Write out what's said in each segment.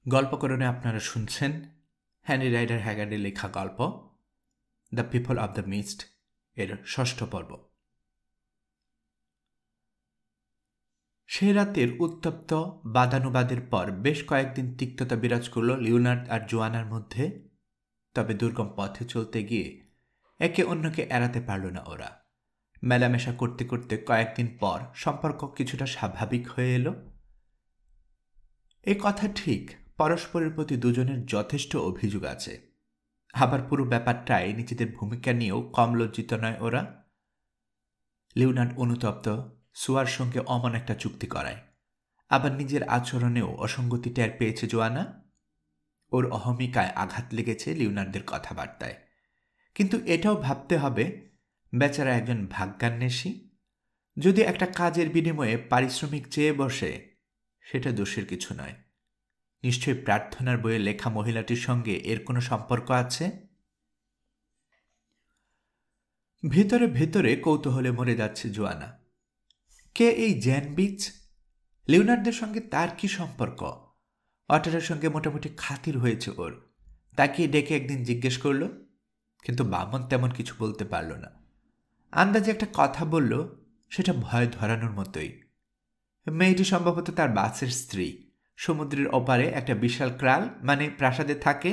গল্পকরণে আপনারা শুনছেন Henry rider হ্যাগার্ডের লেখা গল্প the people of the mist এর ৬ষ্ঠ পর্ব। সে রাতের উত্তপ্ত বাদানুবাদের পর বেশ কয়েকদিন তিক্ততা বিরাজ করল লিওনার্দ আর জোয়ানার মধ্যে। তবে দুর্গম পথে চলতে গিয়ে একে অন্যকে এড়াতে পারল না ওরা। মেলামেশা করতে করতে কয়েকদিন পর সম্পর্ক কিছুটা স্বাভাবিক হয়ে এলো। এ কথা ঠিক, পরস্পরের প্রতি দুজনের যথেষ্ট অভিযোগ আছে। আবার পুরো ব্যাপারটাই নিজেদের ভূমিকা নিয়েও কম লজ্জিত নয় ওরা। লিওনার্দ অনুতপ্ত, সুয়ার সঙ্গে অমন একটা চুক্তি করায়। আবার নিজের আচরণেও অসঙ্গতি টের পেয়েছে জোয়ানা। ওর অহমিকায় আঘাত লেগেছে লিওনার্দের কথাবার্তায়। কিন্তু এটাও ভাবতে হবে, বেচারা একজন ভাগ্যান্বেষী। যদি একটা কাজের বিনিময়ে পারিশ্রমিক চেয়ে বসে, সেটা দোষের কিছু নয়। নিশ্চয়ই প্রার্থনার বইয়ে লেখা মহিলাটির সঙ্গে এর কোনো সম্পর্ক আছে। ভেতরে ভেতরে কৌতূহলে মরে যাচ্ছে জোয়ানা। কে এই জ্যান বিচ? লিওনার্দের সঙ্গে তার কি সম্পর্ক? অটারের সঙ্গে মোটামুটি খাতির হয়েছে ওর। তাকে ডেকে একদিন জিজ্ঞেস করল, কিন্তু বামন তেমন কিছু বলতে পারল না। আন্দাজে একটা কথা বলল, সেটা ভয় ধরানোর মতোই। মেয়েটি সম্ভবত তার বাসের স্ত্রী। সমুদ্রের ওপারে একটা বিশাল ক্রাল মানে প্রাসাদে থাকে।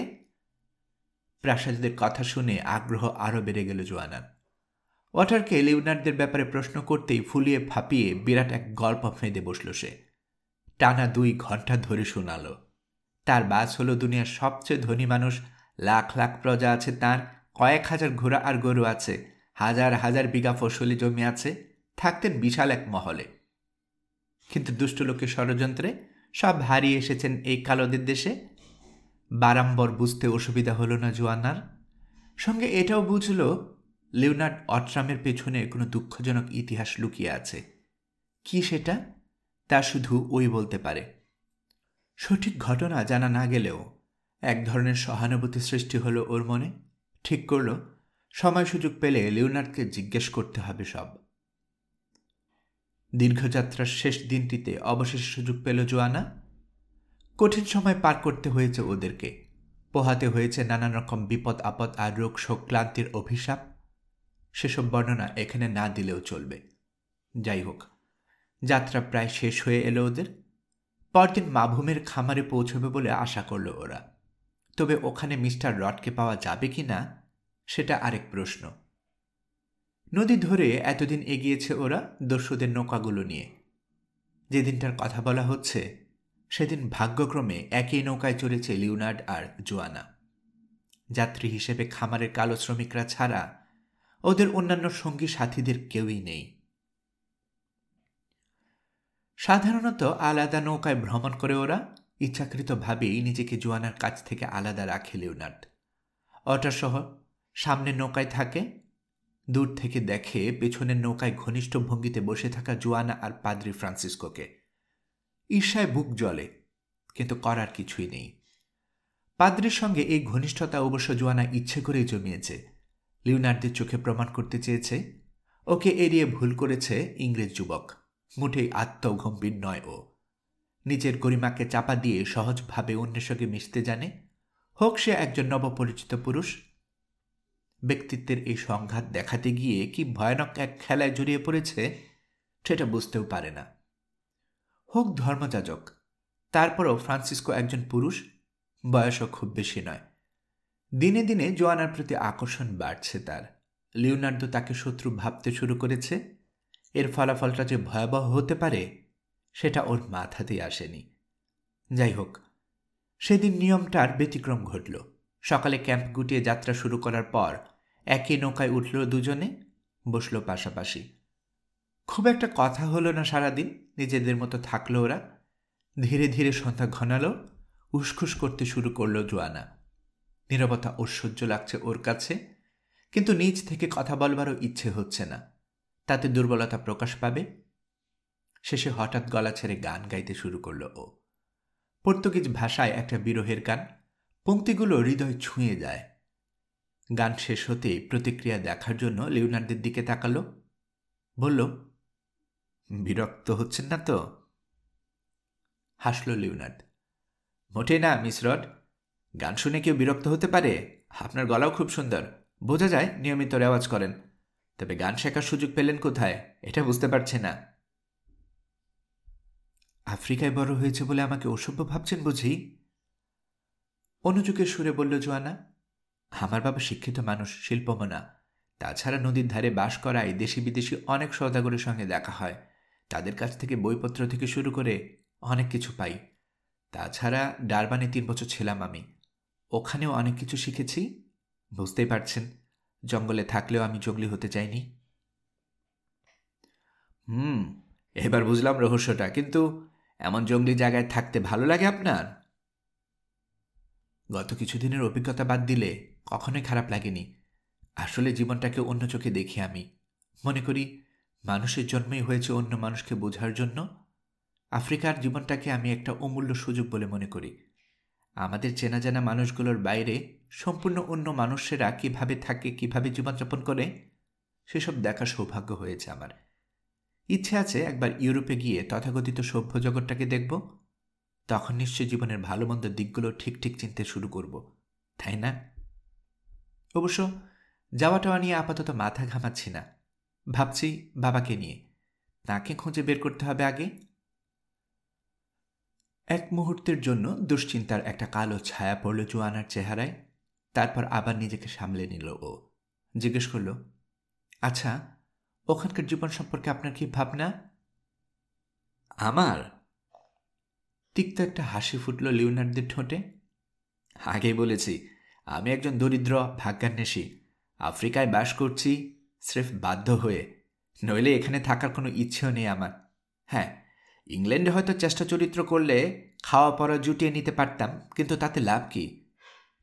প্রাসাদের কথা শুনে আগ্রহ আরও বেড়ে গেল জোয়ানার। ওয়াটারকে লিওনার্দের ব্যাপারে প্রশ্ন করতেই ফুলিয়ে ফাঁপিয়ে বিরাট এক গল্প ফেঁদে বসল সে। টানা 2 ঘন্টা ধরে শোনাল। তার বাস হলো দুনিয়ার সবচেয়ে ধনী মানুষ, লাখ লাখ প্রজা আছে তার, কয়েক হাজার ঘোড়া আর গরু আছে, হাজার হাজার বিঘা ফসলি জমি আছে, থাকতেন বিশাল এক মহলে। কিন্তু দুষ্ট লোকের ষড়যন্ত্রে সব হারিয়ে এসেছেন এই কালোদের দেশে। বারম্বার বুঝতে অসুবিধা হলো না জোয়ানার। সঙ্গে এটাও বুঝল, লিওনার্দ অট্রামের পেছনে কোনো দুঃখজনক ইতিহাস লুকিয়ে আছে। কি সেটা, তা শুধু ওই বলতে পারে। সঠিক ঘটনা জানা না গেলেও এক ধরনের সহানুভূতি সৃষ্টি হলো ওর মনে। ঠিক করল, সময় সুযোগ পেলে লিওনার্দকে জিজ্ঞেস করতে হবে সব। দীর্ঘযাত্রার শেষ দিনটিতে অবশেষে সুযোগ পেল জোয়ানা। কঠিন সময় পার করতে হয়েছে ওদেরকে। পোহাতে হয়েছে নানান রকম বিপদ আপদ আর রোগ শোক ক্লান্তির অভিশাপ। সেসব বর্ণনা এখানে না দিলেও চলবে। যাই হোক, যাত্রা প্রায় শেষ হয়ে এলো ওদের। পরদিন মাভূমের খামারে পৌঁছবে বলে আশা করল ওরা। তবে ওখানে মিস্টার রডকে পাওয়া যাবে কি না, সেটা আরেক প্রশ্ন। নদী ধরে এতদিন এগিয়েছে ওরা দস্যুদের নৌকাগুলো নিয়ে। যেদিনটার কথা বলা হচ্ছে, সেদিন ভাগ্যক্রমে একই নৌকায় চড়েছে লিওনার্দ আর জোয়ানা। যাত্রী হিসেবে খামারের কালো শ্রমিকরা ছাড়া ওদের অন্যান্য সঙ্গী সাথীদের কেউই নেই। সাধারণত আলাদা নৌকায় ভ্রমণ করে ওরা। ইচ্ছাকৃতভাবেই নিজেকে জোয়ানার কাছ থেকে আলাদা রাখে লিওনার্দ। অটারসহ সামনের নৌকায় থাকে। দূর থেকে দেখে পেছনের নৌকায় ঘনিষ্ঠ ভঙ্গিতে বসে থাকা জোয়ানা আর পাদ্রি ফ্রান্সিসকোকে। ঈর্ষায় বুক জ্বলে, কিন্তু করার কিছুই নেই। পাদ্রির সঙ্গে এই ঘনিষ্ঠতা অবশ্য জোয়ানা ইচ্ছে করেই জমিয়েছে। লিওনার্দের চোখে প্রমাণ করতে চেয়েছে ওকে এড়িয়ে ভুল করেছে ইংরেজ যুবক। মুঠেই আত্মগম্ভীর নয় ও। নিজের গরিমাকে চাপা দিয়ে সহজভাবে অন্যের সঙ্গে মিশতে জানে, হোক সে একজন নবপরিচিত পুরুষ। ব্যক্তিত্বের এই সংঘাত দেখাতে গিয়ে কি ভয়ানক এক খেলায় জড়িয়ে পড়েছে, সেটা বুঝতেও পারে না। হোক ধর্মযাজক, তারপরও ফ্রান্সিসকো একজন পুরুষ, বয়সও খুব বেশি নয়। দিনে দিনে জোয়ানার প্রতি আকর্ষণ বাড়ছে তার। লিওনার্দো তাকে শত্রু ভাবতে শুরু করেছে। এর ফলাফলটা যে ভয়াবহ হতে পারে, সেটা ওর মাথাতেই আসেনি। যাই হোক, সেদিন নিয়মটার ব্যতিক্রম ঘটল। সকালে ক্যাম্প গুটিয়ে যাত্রা শুরু করার পর একই নৌকায় উঠল দুজনে, বসল পাশাপাশি। খুব একটা কথা হলো না সারাদিন, নিজেদের মতো থাকলো ওরা। ধীরে ধীরে সন্ধ্যা ঘনালো, উসখুস করতে শুরু করলো জোয়ানা। নীরবতা ঐশ্বর্য লাগছে ওর কাছে, কিন্তু নিজ থেকে কথা বলবারও ইচ্ছে হচ্ছে না, তাতে দুর্বলতা প্রকাশ পাবে। শেষে হঠাৎ গলা ছেড়ে গান গাইতে শুরু করল ও। পর্তুগিজ ভাষায় একটা বিরহের গান। পংক্তিগুলো হৃদয় ছুঁয়ে যায়। গান শেষ হতেই প্রতিক্রিয়া দেখার জন্য লিওনার্দের দিকে তাকালো। বলল, বিরক্ত হচ্ছেন না তো? হাসল লিওনার্দ। মোটেই না মিস রড। গান শুনে কেউ বিরক্ত হতে পারে? আপনার গলাও খুব সুন্দর, বোঝা যায় নিয়মিত রেওয়াজ করেন। তবে গান শেখার সুযোগ পেলেন কোথায়, এটা বুঝতে পারছি না। আফ্রিকায় বড় হয়েছে বলে আমাকে অসভ্য ভাবছেন বুঝি? অনুযোগের সুরে বলল জোয়ানা। আমার বাবা শিক্ষিত মানুষ, শিল্পমনা। তাছাড়া নদীর ধারে বাস করায় দেশি বিদেশি অনেক সওদাগরের সঙ্গে দেখা হয়। তাদের কাছ থেকে বইপত্র থেকে শুরু করে অনেক কিছু পাই। তাছাড়া ডারবানে 3 বছর ছিলাম আমি, ওখানেও অনেক কিছু শিখেছি। বুঝতেই পারছেন, জঙ্গলে থাকলেও আমি জঙ্গলি হতে চাইনি। এবার বুঝলাম রহস্যটা, কিন্তু এমন জঙ্গলি জায়গায় থাকতে ভালো লাগে আপনার? গত কিছুদিনের অভিজ্ঞতা বাদ দিলে কখনোই খারাপ লাগেনি। আসলে জীবনটাকে অন্য চোখে দেখি আমি। মনে করি মানুষের জন্মই হয়েছে অন্য মানুষকে বোঝার জন্য। আফ্রিকার জীবনটাকে আমি একটা অমূল্য সুযোগ বলে মনে করি। আমাদের চেনা জানা মানুষগুলোর বাইরে সম্পূর্ণ অন্য মানুষেরা কিভাবে থাকে, কিভাবে জীবনযাপন করে, সেসব দেখার সৌভাগ্য হয়েছে আমার। ইচ্ছে আছে একবার ইউরোপে গিয়ে তথাকথিত সভ্য জগৎটাকে দেখব। তখন নিশ্চয় জীবনের ভালো মন্দ দিকগুলো ঠিক ঠিক চিনতে শুরু করব, তাই না? অবশ্য যাওয়াটাওয়া নিয়ে আপাতত মাথা ঘামাচ্ছি না। ভাবছি বাবাকে নিয়ে। তাকে খুঁজে বের করতে হবে আগে। এক মুহূর্তের জন্য দুশ্চিন্তার একটা কালো ছায়া পড়ল জোয়ানার চেহারায়। তারপর আবার নিজেকে সামলে নিল ও। জিজ্ঞেস করল, আচ্ছা, ওখানকার জীবন সম্পর্কে আপনার কি ভাবনা? আমার? তিক্ত একটা হাসি ফুটল লিওনার্দের ঠোঁটে। আগেই বলেছি, আমি একজন দরিদ্র ভাগ্যান্বেষী। আফ্রিকায় বাস করছি স্রেফ বাধ্য হয়ে, নইলে এখানে থাকার কোনো ইচ্ছেও নেই আমার। হ্যাঁ, ইংল্যান্ডে হয়তো চেষ্টা চরিত্র করলে খাওয়া পড়া জুটিয়ে নিতে পারতাম, কিন্তু তাতে লাভ কি?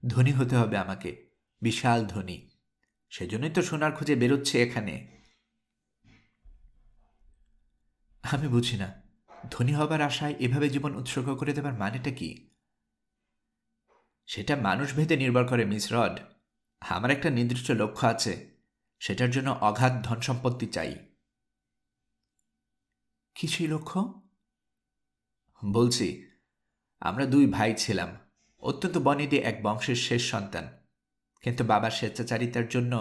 ধনী হতে হবে আমাকে, বিশাল ধনী। সেজন্যই তো সোনার খুঁজে বেরোচ্ছে এখানে। আমি বুঝি না, ধনী হবার আশায় এভাবে জীবন উৎসর্গ করে দেবার মানেটা কি? সেটা মানুষ ভেদে নির্ভর করে মিস রড। আমার একটা নির্দিষ্ট লক্ষ্য আছে, সেটার জন্য অগাধ ধন সম্পত্তি চাই। কি সেই লক্ষ্য? বলছি, আমরা 2 ভাই ছিলাম, অত্যন্ত বনেদি এক বংশের শেষ সন্তান। কিন্তু বাবার স্বেচ্ছাচারিতার জন্য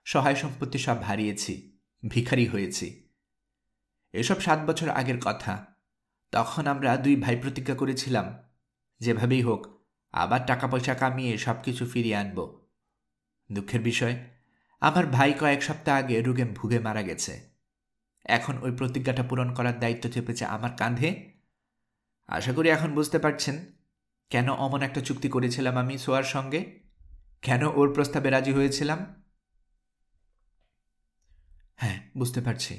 সহায় সম্পত্তি সব হারিয়েছি, ভিখারি হয়েছি। এসব 7 বছর আগের কথা। তখন আমরা 2 ভাই প্রতিজ্ঞা করেছিলাম, যেভাবেই হোক আবার টাকা পয়সা কামিয়ে সব কিছু ফিরিয়ে আনব। দুঃখের বিষয়, আমার ভাই কয়েক সপ্তাহ আগে রোগে ভুগে মারা গেছে। এখন ওই প্রতিজ্ঞাটা পূরণ করার দায়িত্ব চেপেছে আমার কাঁধে। আশা করি এখন বুঝতে পারছেন কেন অমন একটা চুক্তি করেছিলাম আমি সোয়ার সঙ্গে, কেন ওর প্রস্তাবে রাজি হয়েছিলাম। হ্যাঁ, বুঝতে পারছি,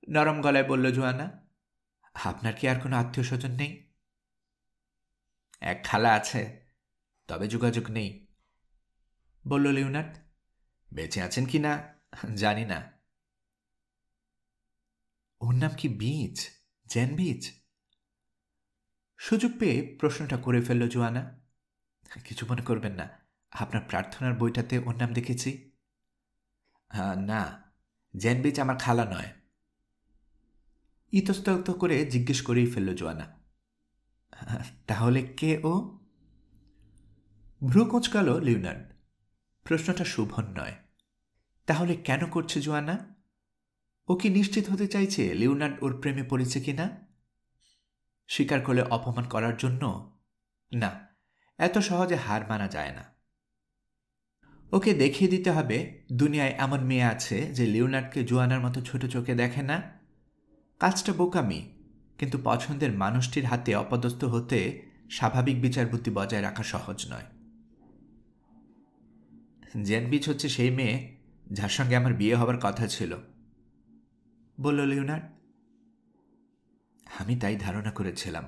নরম গলায় বলল জোয়ানা। আপনার কি আর কোনো আত্মীয় স্বজন নেই? এক খালা আছে, তবে যোগাযোগ নেই, বলল লিওনার্দ। বেঁচে আছেন কি না জানি না। ওর নাম কি বীচ? Gen beech? সুযোগ পেয়ে প্রশ্নটা করে ফেলল জোয়ানা। কিছু মনে করবেন না, আপনার প্রার্থনার বইটাতে ওর নাম দেখেছি। না, জেন বীচ আমার খালা নয়। ইতস্তত করে জিজ্ঞেস করেই ফেলল জোয়ানা। তাহলে কে ও? ভ্রু কোঁচকাল লিওনার্দ। প্রশ্নটা শুভন নয়। তাহলে কেন করছে জোয়ানা? ও কি নিশ্চিত হতে চাইছে লিওনার্দ ওর প্রেমে পড়েছে কিনা? স্বীকার করলে অপমান করার জন্য? না, এত সহজে হার মানা যায় না। ওকে দেখিয়ে দিতে হবে দুনিয়ায় এমন মেয়ে আছে যে লিওনার্দকে জোয়ানার মতো ছোট চোখে দেখে না। কাজটা বোকামি, কিন্তু পছন্দের মানুষটির হাতে অপদস্থ হতে স্বাভাবিক বিচার বুদ্ধি বজায় রাখা সহজ নয়। জেন বিচ হচ্ছে সেই মেয়ে যার সঙ্গে আমার বিয়ে হবার কথা ছিল, বলল লিওনার্দ। আমি তাই ধারণা করেছিলাম।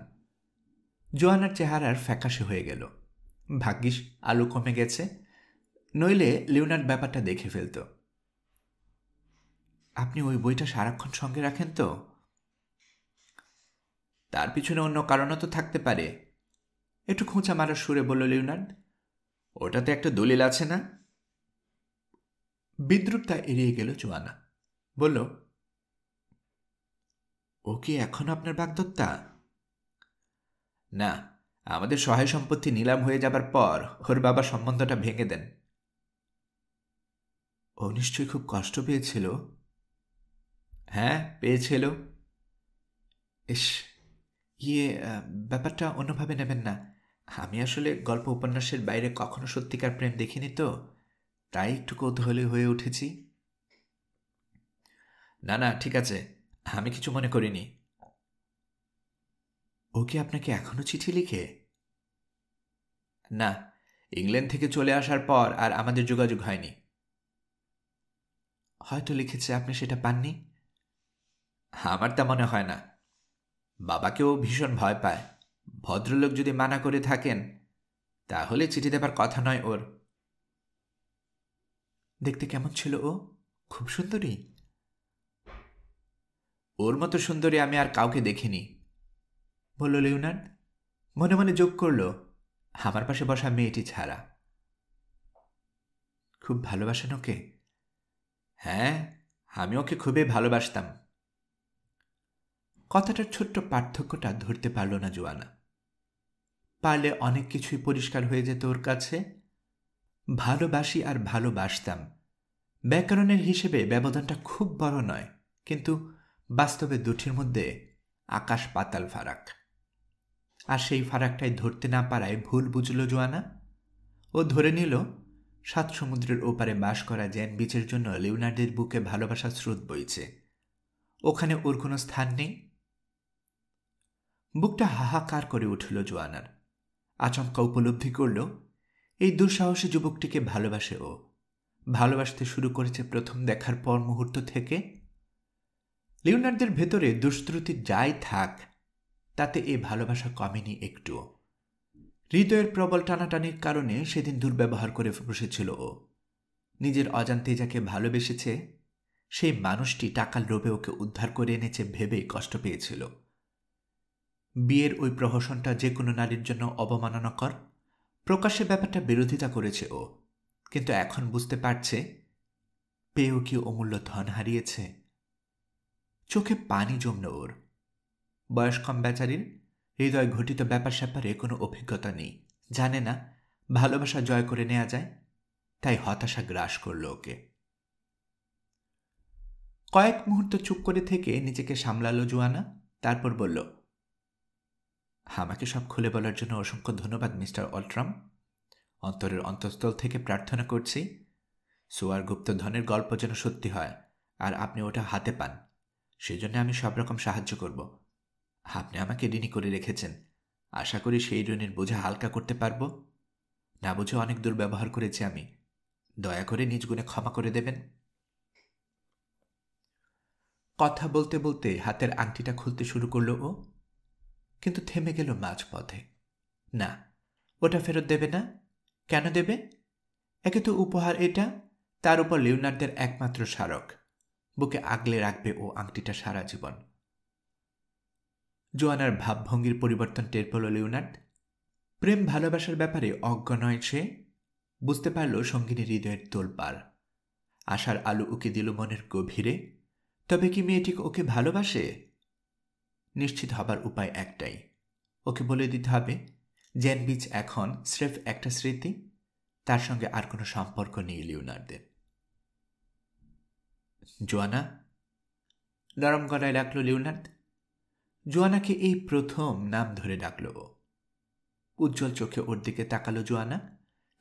জোয়ানার চেহারার ফ্যাকাশে হয়ে গেল। ভাগ্যিস আলো কমে গেছে, নইলে লিওনার্দ ব্যাপারটা দেখে ফেলত। আপনি ওই বইটা সারাক্ষণ সঙ্গে রাখেন তো? তার পিছনে অন্য কারণও তো থাকতে পারে, একটু খোঁচা মারার সুরে বলল লিওনার্দ। ওটাতে একটা দলিল আছে না? বিদ্রুপতা এড়িয়ে গেল জোয়ানা। বলল, ও কি এখন আপনার বাগদত্তা? না, আমাদের সহায় সম্পত্তি নিলাম হয়ে যাবার পর ওর বাবা সম্বন্ধটা ভেঙে দেন। ও নিশ্চয়ই খুব কষ্ট পেয়েছিল। হ্যাঁ, পেয়েছিল। ইস, ব্যাপারটা অন্যভাবে নেবেন না। আমি আসলে গল্প উপন্যাসের বাইরে কখনো সত্যিকার প্রেম দেখিনি তো, তাই একটু কৌতূহলী হয়ে উঠেছি। না না, ঠিক আছে, আমি কিছু মনে করিনি। ও কি আপনাকে এখনো চিঠি লিখে? না, ইংল্যান্ড থেকে চলে আসার পর আর আমাদের যোগাযোগ হয়নি। হয়তো লিখেছে, আপনি সেটা পাননি। আমার তা মনে হয় না। বাবাকেও ভীষণ ভয় পায়। ভদ্রলোক যদি মানা করে থাকেন তাহলে চিঠি দেবার কথা নয় ওর। দেখতে কেমন ছিল ও? খুব সুন্দরী? ওর মতো সুন্দরী আমি আর কাউকে দেখিনি, বলল লিওনার্ড। মনে মনে যোগ করল, আমার পাশে বসা মেয়েটি ছাড়া। খুব ভালোবাসেন ওকে? হ্যাঁ, আমি ওকে খুবই ভালোবাসতাম। কথাটার ছোট্ট পার্থক্যটা ধরতে পারল না জোয়ানা। পারলে অনেক কিছুই পরিষ্কার হয়ে যেত ওর কাছে। ভালোবাসি আর ভালোবাসতাম, ব্যাকরণের হিসেবে ব্যবধানটা খুব বড় নয়, কিন্তু বাস্তবে দুটির মধ্যে আকাশ পাতাল ফারাক। আর সেই ফারাকটাই ধরতে না পারায় ভুল বুঝল জোয়ানা। ও ধরে নিল সাত সমুদ্রের ওপারে বাস করা জ্যান বিচের জন্য লিওনার্ডের বুকে ভালোবাসার স্রোত বইছে, ওখানে ওর কোনো স্থান নেই। বুকটা হাহাকার করে উঠল জোয়ানার। আচমকা উপলব্ধি করল এই দুঃসাহসী যুবকটিকে ভালোবাসে ও। ভালোবাসতে শুরু করেছে প্রথম দেখার পর মুহূর্ত থেকে। লিওনার্ডের ভেতরে দুষ্ত্রুতি যাই থাক, তাতে এ ভালোবাসা কমেনি একটুও। হৃদয়ের প্রবল টানাটানির কারণে সেদিন দুর্ব্যবহার করে বসেছিল ও। নিজের অজান্তে যাকে ভালোবেসেছে সেই মানুষটি টাকার লোভে ওকে উদ্ধার করে এনেছে ভেবেই কষ্ট পেয়েছিল। বিয়ের ওই প্রহসনটা যে কোনো নারীর জন্য অবমাননাকর। প্রকাশ্যে ব্যাপারটা বিরোধিতা করেছে ও, কিন্তু এখন বুঝতে পারছে পেয়েও কি অমূল্য ধন হারিয়েছে। চোখে পানি জমল ওর। বয়স কম বেচারির, হৃদয় ঘটিত ব্যাপার স্যাপারে কোনো অভিজ্ঞতা নেই, জানে না ভালোবাসা জয় করে নেওয়া যায়, তাই হতাশা গ্রাস করল ওকে। কয়েক মুহূর্ত চুপ করে থেকে নিজেকে সামলালো জোয়ানা, তারপর বলল, আমাকে সব খুলে বলার জন্য অসংখ্য ধন্যবাদ মিস্টার অলট্রাম। অন্তরের অন্তঃস্থল থেকে প্রার্থনা করছি সোয়ার গুপ্তধনের গল্প যেন সত্যি হয় আর আপনি ওটা হাতে পান, সেজন্য আমি সব রকম সাহায্য করব। আপনি আমাকে ঋণী করে রেখেছেন, আশা করি সেই ঋণের বোঝা হালকা করতে পারব। না বুঝে অনেক দুর্ব্যবহার করেছি আমি, দয়া করে নিজ গুণে ক্ষমা করে দেবেন। কথা বলতে বলতে হাতের আংটিটা খুলতে শুরু করল ও, কিন্তু থেমে গেল মাঝপথে। না, ওটা ফেরত দেবে না। কেন দেবে? একে তো উপহার এটা, তার উপর লিওনার্ডের একমাত্র স্মারক। বুকে আগলে রাখবে ও আংটিটা সারা জীবন। জোয়ানার ভাবভঙ্গির পরিবর্তন টের পেল লিওনার্ড। প্রেম ভালোবাসার ব্যাপারে অজ্ঞ নয় সে। বুঝতে পারল সঙ্গিনীর হৃদয়ের তোলপাড়। আশার আলো উকে দিল মনের গভীরে। তবে কি মেয়েটি ওকে ভালোবাসে? নিশ্চিত হবার উপায় একটাই, ওকে বলে দিতে হবে জ্যান বিচ এখন স্রেফ একটা স্মৃতি, তার সঙ্গে আর কোনো সম্পর্ক নেই লিওনার্ডের। জোয়ানা, নরম গলায় ডাকল লিওনার্ড। জোয়ানাকে এই প্রথম নাম ধরে ডাকল ও। উজ্জ্বল চোখে ওর দিকে তাকালো জোয়ানা,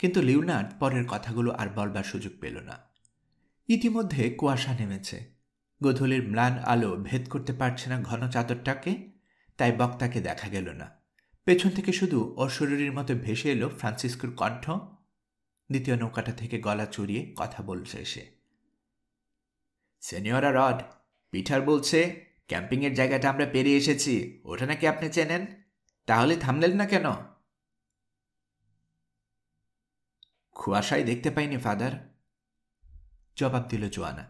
কিন্তু লিওনার্ড পরের কথাগুলো আর বলবার সুযোগ পেল না। ইতিমধ্যে কুয়াশা নেমেছে, গোধূলির ম্লান আলো ভেদ করতে পারছে না ঘন চাদরটাকে, তাই বক্তাকে দেখা গেল না। পেছন থেকে শুধু অশরীরীর মতো ভেসে এলো ফ্রান্সিসকোর কণ্ঠ। দ্বিতীয় নৌকাটা থেকে গলা চড়িয়ে কথা বলছে সে। সেনিয়রা রড, পিটার বলছে ক্যাম্পিংয়ের জায়গাটা আমরা পেরিয়ে এসেছি, ওটা নাকি আপনি চেনেন, তাহলে থামলেন না কেন? কুয়াশায় দেখতে পাইনি ফাদার, জবাব দিল জোয়ানা।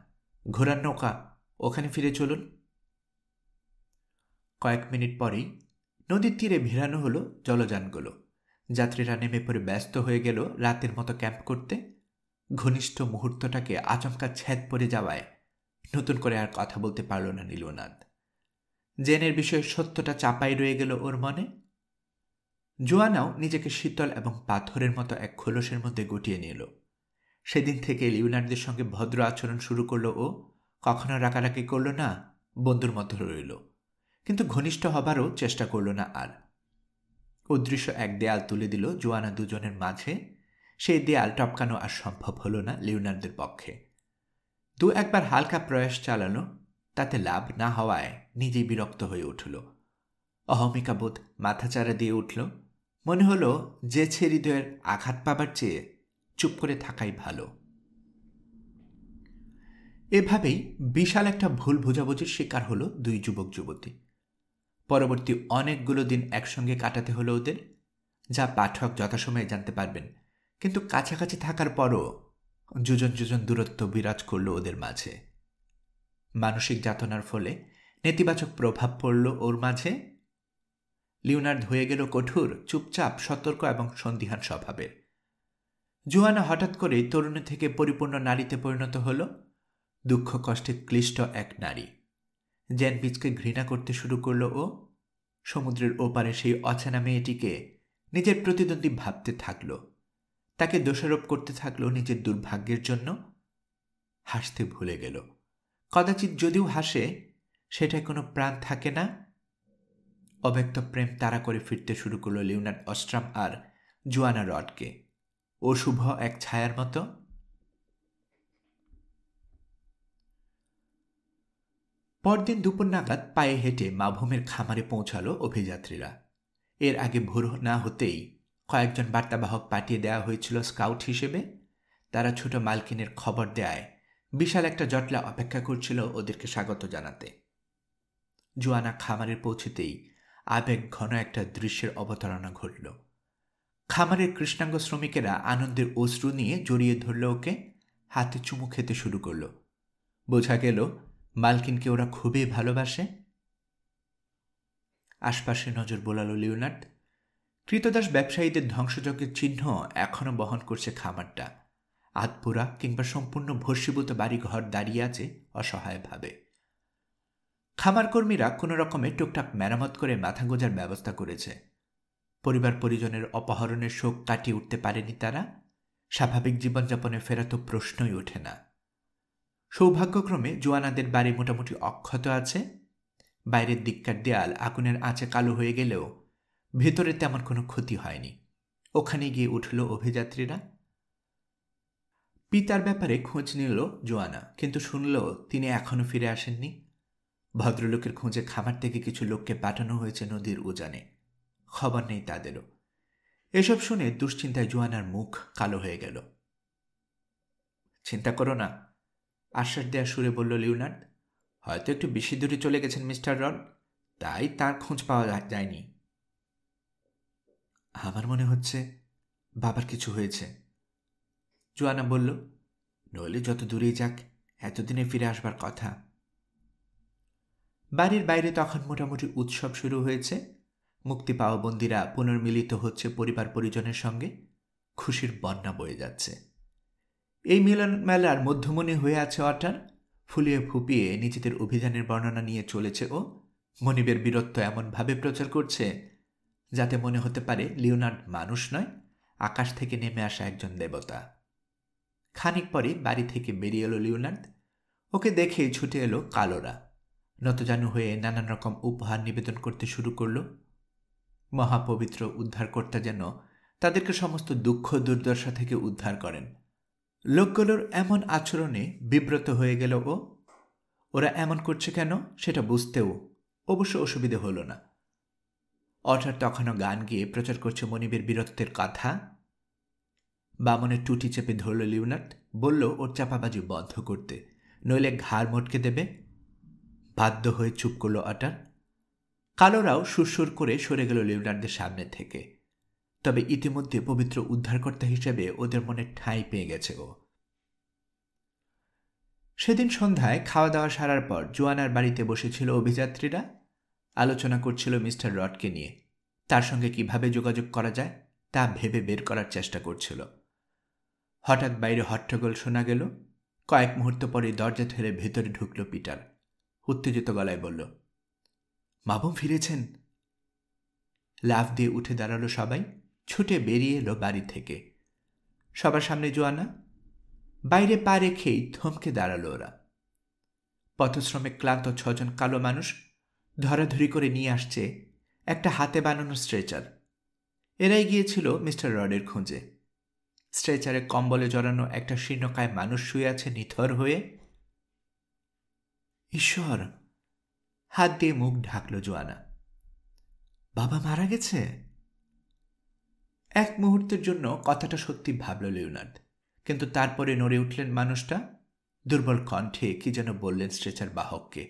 ঘোড়ার নৌকা, ওখানে ফিরে চলুন। কয়েক মিনিট পরেই নদীর তীরে ভিড়ানো হলো জলযানগুলো। যাত্রীরা নেমে পড়ে ব্যস্ত হয়ে গেল রাতের মতো ক্যাম্প করতে। ঘনিষ্ঠ মুহূর্তটাকে আচমকা ছেদ পড়ে যাওয়ায় নতুন করে আর কথা বলতে পারল না নীলনাদ। জেনের বিষয়ে সত্যটা চাপাই রয়ে গেল ওর মনে। জোয়ানাও নিজেকে শীতল এবং পাথরের মতো এক খোলসের মধ্যে গুটিয়ে নিল। সেদিন থেকে লিওনার্দের সঙ্গে ভদ্র আচরণ শুরু করল ও, কখনো রাগারাগি করল না, বন্ধুর মতো রইল, কিন্তু ঘনিষ্ঠ হবারও চেষ্টা করল না আর। অদৃশ্য এক দেয়াল তুলে দিল জোয়ানা দুজনের মাঝে। সেই দেয়াল টপকানো আর সম্ভব হল না লিওনার্দের পক্ষে। দু একবার হালকা প্রয়াস চালানো, তাতে লাভ না হওয়ায় নিজেই বিরক্ত হয়ে উঠল। অহমিকাবোধ মাথাচাড়া দিয়ে উঠল। মনে হলো যে হৃদয়ের আঘাত পাবার চেয়ে চুপ করে থাকাই ভালো। এভাবেই বিশাল একটা ভুল বোঝাবুঝির শিকার হলো দুই যুবক যুবতী। পরবর্তী অনেকগুলো দিন একসঙ্গে কাটাতে হলো ওদের, যা পাঠক যথাসময়ে জানতে পারবেন, কিন্তু কাছাকাছি থাকার পরও যোজন যোজন দূরত্ব বিরাজ করল ওদের মাঝে। মানসিক যাতনার ফলে নেতিবাচক প্রভাব পড়ল ওর মাঝে। লিওনার্দ হয়ে গেল কঠোর, চুপচাপ, সতর্ক এবং সন্দিহান স্বভাবের। জোয়ানা হঠাৎ করেই তরুণী থেকে পরিপূর্ণ নারীতে পরিণত হল, দুঃখ কষ্টে ক্লিষ্ট এক নারী। জ্যান বিচকে ঘৃণা করতে শুরু করল ও। সমুদ্রের ওপারে সেই অচেনা মেয়েটিকে নিজের প্রতিদ্বন্দ্বী ভাবতে থাকল। তাকে দোষারোপ করতে থাকল নিজের দুর্ভাগ্যের জন্য। হাসতে ভুলে গেল। কদাচিৎ যদিও হাসে, সেটায় কোনো প্রাণ থাকে না। অব্যক্ত প্রেম তাড়া করে ফিরতে শুরু করল লিওনার্দ অস্ট্রাম আর জোয়ানা রডকে, অশুভ এক ছায়ার মতো। পরদিন দুপুর নাগাদ পায়ে হেঁটে মাভূমের খামারে পৌঁছালো অভিযাত্রীরা। এর আগে ভোর না হতেই কয়েকজন বার্তাবাহক পাঠিয়ে দেওয়া হয়েছিল স্কাউট হিসেবে। তারা ছোট মালকিনের খবর দেয় বিশাল একটা জটলা অপেক্ষা করছিল ওদেরকে স্বাগত জানাতে। জোয়ানা খামারে পৌঁছেতেই আবেগ ঘন একটা দৃশ্যের অবতারণা ঘটল। খামারের কৃষ্ণাঙ্গ শ্রমিকেরা আনন্দের অশ্রু নিয়ে জড়িয়ে ধরল ওকে, হাতে চুমু খেতে শুরু করল। বোঝা গেল মালকিনকে ওরা খুবই ভালোবাসে। আশপাশে নজর বোলালো লিওনার্দ। কৃতদাস ব্যবসায়ীদের ধ্বংসযজ্ঞের চিহ্ন এখনো বহন করছে খামারটা। আধপুরা কিংবা সম্পূর্ণ ভস্মীভূত বাড়িঘর দাঁড়িয়ে আছে অসহায়ভাবে। খামার কর্মীরা কোনো রকমে টুকটাক মেরামত করে মাথা গোঁজার ব্যবস্থা করেছে। পরিবার পরিজনের অপহরণের শোক কাটিয়ে উঠতে পারেনি তারা। স্বাভাবিক জীবনযাপনে ফেরা তো প্রশ্নই ওঠে না। সৌভাগ্যক্রমে জোয়ানাদের বাড়ি মোটামুটি অক্ষত আছে। বাইরের দিককার দেয়াল আগুনের আঁচে কালো হয়ে গেলেও ভেতরে তেমন কোনো ক্ষতি হয়নি। ওখানে গিয়ে উঠল অভিযাত্রীরা। পিতার ব্যাপারে খোঁজ নিল জোয়ানা, কিন্তু শুনল তিনি এখনো ফিরে আসেননি। ভদ্রলোকের খোঁজে খামার থেকে কিছু লোককে পাঠানো হয়েছে নদীর উজানে। খবর নেই তাদেরও। এসব শুনে দুশ্চিন্তায় জোয়ানার মুখ কালো হয়ে গেল। চিন্তা করো না, আশ্বাস দেওয়ার সুরে বলল লিওনার্দ। হয়তো একটু বেশি দূরে চলে গেছেন মিস্টার রড, তাই তার খোঁজ পাওয়া যায়নি। আমার মনে হচ্ছে বাবার কিছু হয়েছে, জোয়ানা বলল। নইলে যত দূরেই যাক, এতদিনে ফিরে আসবার কথা। বাড়ির বাইরে তখন মোটামুটি উৎসব শুরু হয়েছে। মুক্তি পাওয়া বন্দীরা পুনর্মিলিত হচ্ছে পরিবার পরিজনের সঙ্গে। খুশির বন্যা বয়ে যাচ্ছে। এই মিলন মেলার মধ্যমণি হয়ে আছে অটার। ফুলিয়ে ফুপিয়ে নিজেদের অভিযানের বর্ণনা নিয়ে চলেছে ও। মনিবের বীরত্ব এমনভাবে প্রচার করছে যাতে মনে হতে পারে লিওনার্দ মানুষ নয়, আকাশ থেকে নেমে আসা একজন দেবতা। খানিক পরে বাড়ি থেকে বেরিয়ে এলো লিওনার্দ। ওকে দেখে ছুটে এলো কালোরা। নতজানু হয়ে নানান রকম উপহার নিবেদন করতে শুরু করল। মহাপবিত্র উদ্ধারকর্তা যেন তাদেরকে সমস্ত দুঃখ দুর্দশা থেকে উদ্ধার করেন। লোকগুলোর এমন আচরণে বিব্রত হয়ে গেল ও। ওরা এমন করছে কেন সেটা বুঝতেও অবশ্য অসুবিধে হলো না। অটার তখনও গান গিয়ে প্রচার করছে মনিবের বীরত্বের কথা। বামনের টুটি চেপে ধরল লিওনার্দ, বলল ওর চাপাবাজি বন্ধ করতে, নইলে ঘাড় মটকে দেবে। বাধ্য হয়ে চুপ করল অটার। কালোরাও সুরসুর করে সরে গেল লিওনার্দের সামনে থেকে। তবে ইতিমধ্যে পবিত্র উদ্ধারকর্তা হিসেবে ওদের মনে ঠাঁই পেয়ে গেছে ও। সেদিন সন্ধ্যায় খাওয়া দাওয়া সারার পর জোয়ানার বাড়িতে বসেছিল অভিযাত্রীরা। আলোচনা করছিল মিস্টার রডকে নিয়ে। তার সঙ্গে কিভাবে যোগাযোগ করা যায় তা ভেবে বের করার চেষ্টা করছিল। হঠাৎ বাইরে হট্টগোল শোনা গেল। কয়েক মুহূর্ত পরে দরজা ঠেলে ভেতরে ঢুকল পিটার। উত্তেজিত গলায় বলল, মাবুম ফিরেছেন? লাফ দিয়ে উঠে দাঁড়ালো সবাই, ছুটে বেরিয়ে এলো বাড়ি থেকে। সবার সামনে জোয়ানা, বাইরে পা রেখেই থমকে দাঁড়ালো ওরা। পথশ্রমে ক্লান্ত 6 জন কালো মানুষ ধরাধরি করে নিয়ে আসছে একটা হাতে বানানো স্ট্রেচার। এরাই গিয়েছিল মিস্টার রডের খোঁজে। স্ট্রেচারে কম্বলে জড়ানো একটা শীর্ণকায় মানুষ শুয়ে আছে নিথর হয়ে। ঈশ্বর! হাত দিয়ে মুখ ঢাকল জোয়ানা। বাবা মারা গেছে? এক মুহূর্তের জন্য কথাটা সত্যি ভাবল লিওনার্দ, কিন্তু তারপরে নড়ে উঠলেন মানুষটা। দুর্বল কণ্ঠে কি যেন বললেন স্ট্রেচার বাহককে।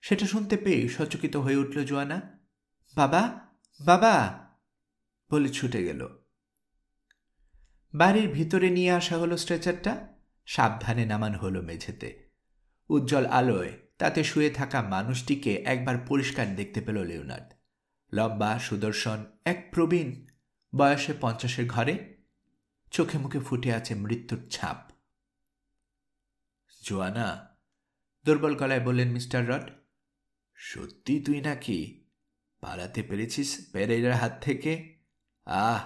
সেটা শুনতে পেয়ে সচকিত হয়ে উঠল জোয়ানা। বাবা, বাবা বলে ছুটে গেল। বাড়ির ভিতরে নিয়ে আসা হলো স্ট্রেচারটা, সাবধানে নামানো হলো মেঝেতে। উজ্জ্বল আলোয় তাতে শুয়ে থাকা মানুষটিকে একবার পরিষ্কার দেখতে পেল লিওনার্দ। লম্বা, সুদর্শন, এক প্রবীণ, বয়সে 50-এর ঘরে, চোখে মুখে ফুটে আছে মৃত্যুর ছাপ। জোয়ানা, দুর্বল গলায় বললেন মিস্টার রড, সত্যি তুই নাকি পালাতে পেরেছিস পেরেরার হাত থেকে? আহ,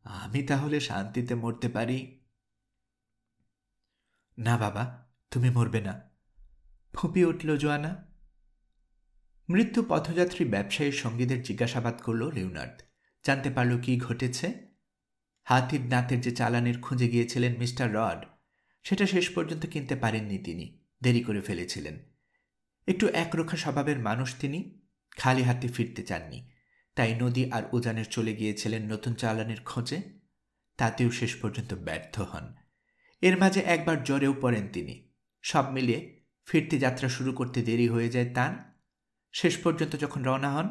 আমি তাহলে শান্তিতে মরতে পারি। না বাবা, তুমি মরবে না, ফুঁপিয়ে উঠল জোয়ানা। মৃত্যু পথযাত্রী ব্যবসায়ীর সঙ্গীদের জিজ্ঞাসাবাদ করল লিওনার্দ। জানতে পারল কি ঘটেছে। হাতির দাঁতের যে চালানের খুঁজে গিয়েছিলেন মিস্টার রড, সেটা শেষ পর্যন্ত কিনতে পারেননি তিনি, দেরি করে ফেলেছিলেন। একটু একরোখা স্বভাবের মানুষ তিনি, খালি হাতে ফিরতে চাননি, তাই নদী আর উজানের চলে গিয়েছিলেন নতুন চালানের খোঁজে। তাতেও শেষ পর্যন্ত ব্যর্থ হন। এর মাঝে একবার জ্বরেও পড়েন তিনি। সব মিলিয়ে ফিরতি যাত্রা শুরু করতে দেরি হয়ে যায় তার। শেষ পর্যন্ত যখন রওনা হন,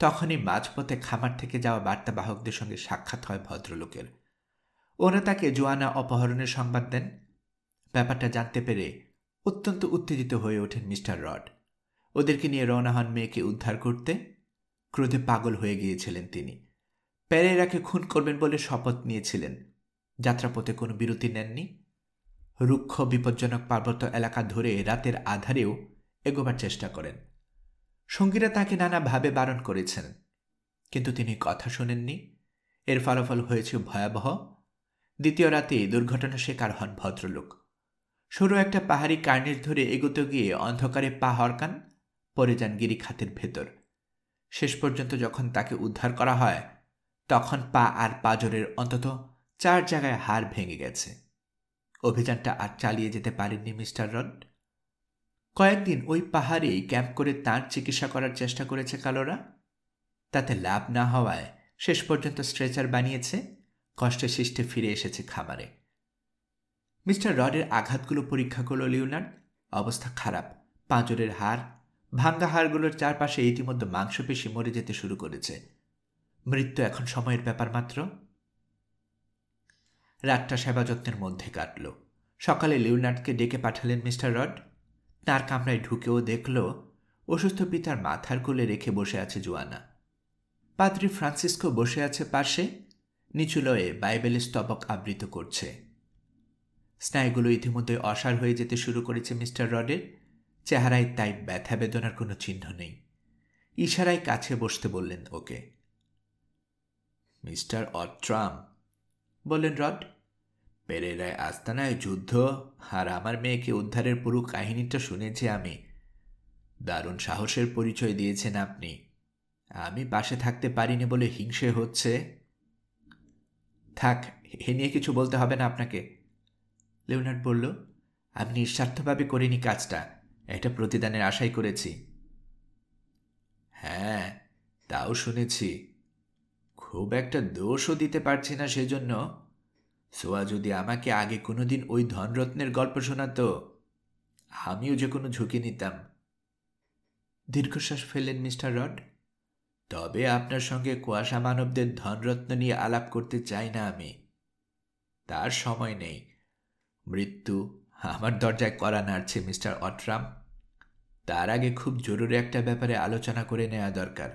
তখনই মাঝপথে খামার থেকে যাওয়া বার্তাবাহকদের সঙ্গে সাক্ষাৎ হয় ভদ্রলোকের। ওরা তাকে জোয়ানা অপহরণের সংবাদ দেন। ব্যাপারটা জানতে পেরে অত্যন্ত উত্তেজিত হয়ে ওঠেন মিস্টার রড। ওদেরকে নিয়ে রওনা হন মেয়েকে উদ্ধার করতে। ক্রোধে পাগল হয়ে গিয়েছিলেন তিনি। পেরেরাকে খুন করবেন বলে শপথ নিয়েছিলেন। যাত্রাপথে কোনো বিরতি নেননি। রুক্ষ বিপজ্জনক পার্বত্য এলাকা ধরে রাতের আধারেও এগোবার চেষ্টা করেন। সঙ্গীরা তাকে নানাভাবে বারণ করেছেন, কিন্তু তিনি কথা শোনেননি। এর ফলাফল হয়েছে ভয়াবহ। দ্বিতীয় রাতে দুর্ঘটনা শিকার হন ভদ্রলোক। সরু একটা পাহাড়ি কার্নিশ ধরে এগোতে গিয়ে অন্ধকারে পা হরকান, পড়ে যান গিরিখাতের ভেতর। শেষ পর্যন্ত যখন তাকে উদ্ধার করা হয়, তখন পা আর পাঁজরের অন্তত 4 জায়গায় হাড় ভেঙে গেছে। অভিযানটা আর চালিয়ে যেতে পারেননি মিস্টার রড। কয়েকদিন ওই পাহাড়েই ক্যাম্প করে তাঁর চিকিৎসা করার চেষ্টা করেছে কালোরা। তাতে লাভ না হওয়ায় শেষ পর্যন্ত স্ট্রেচার বানিয়েছে, কষ্টে শিষ্টে ফিরে এসেছে খামারে। মিস্টার রডের আঘাতগুলো পরীক্ষা করল লিওনার্দ। অবস্থা খারাপ। পাঁজরের হাড়, ভাঙ্গা হাড়গুলোর চারপাশে ইতিমধ্যে মাংসপেশি মরে যেতে শুরু করেছে। মৃত্যু এখন সময়ের ব্যাপার মাত্র। রাতটা সেবা যত্নের মধ্যে কাটল। সকালে লিওনার্দকে ডেকে পাঠালেন মিস্টার রড। তার কামরায় ঢুকেও দেখল অসুস্থ পিতার মাথার কোলে রেখে বসে আছে জোয়ানা। পাদ্রি ফ্রান্সিসকো বসে আছে পাশে, নিচু লয়ে বাইবেলের স্তবক আবৃত করছে। স্নায়ুগুলো ইতিমধ্যে অসাড় হয়ে যেতে শুরু করেছে মিস্টার রডের। চেহারায় তাই ব্যথা বেদনার কোনো চিহ্ন নেই। ইশারায় কাছে বসতে বললেন ওকে। মিস্টার অট্রাম, বললেন রড, পেরেরায় আস্তানায় যুদ্ধ আর আমার মেয়েকে উদ্ধারের পুরো কাহিনীটা শুনেছি আমি। দারুণ সাহসের পরিচয় দিয়েছেন আপনি। আমি পাশে থাকতে পারিনি বলে হিংসে হচ্ছে। থাক, এ নিয়ে কিছু বলতে হবে না আপনাকে, লিওনার্দ বলল। আমি নিঃস্বার্থভাবে করিনি কাজটা, এটা প্রতিদানের আশাই করেছি। হ্যাঁ, তাও শুনেছি। খুব একটা দোষও দিতে পারছি না সেজন্য। সোয়া যদি আমাকে আগে কোনোদিন ওই ধনরত্নের গল্প শোনাতো, আমিও যে কোনো ঝুঁকি নিতাম। দীর্ঘশ্বাস ফেললেন মিস্টার রড। তবে আপনার সঙ্গে কুয়াশা মানবদের ধনরত্ন নিয়ে আলাপ করতে চাই না আমি। তার সময় নেই। মৃত্যু আমার দরজায় কড়া নাড়ছে মিস্টার অট্রাম। তার আগে খুব জরুরি একটা ব্যাপারে আলোচনা করে নেওয়া দরকার।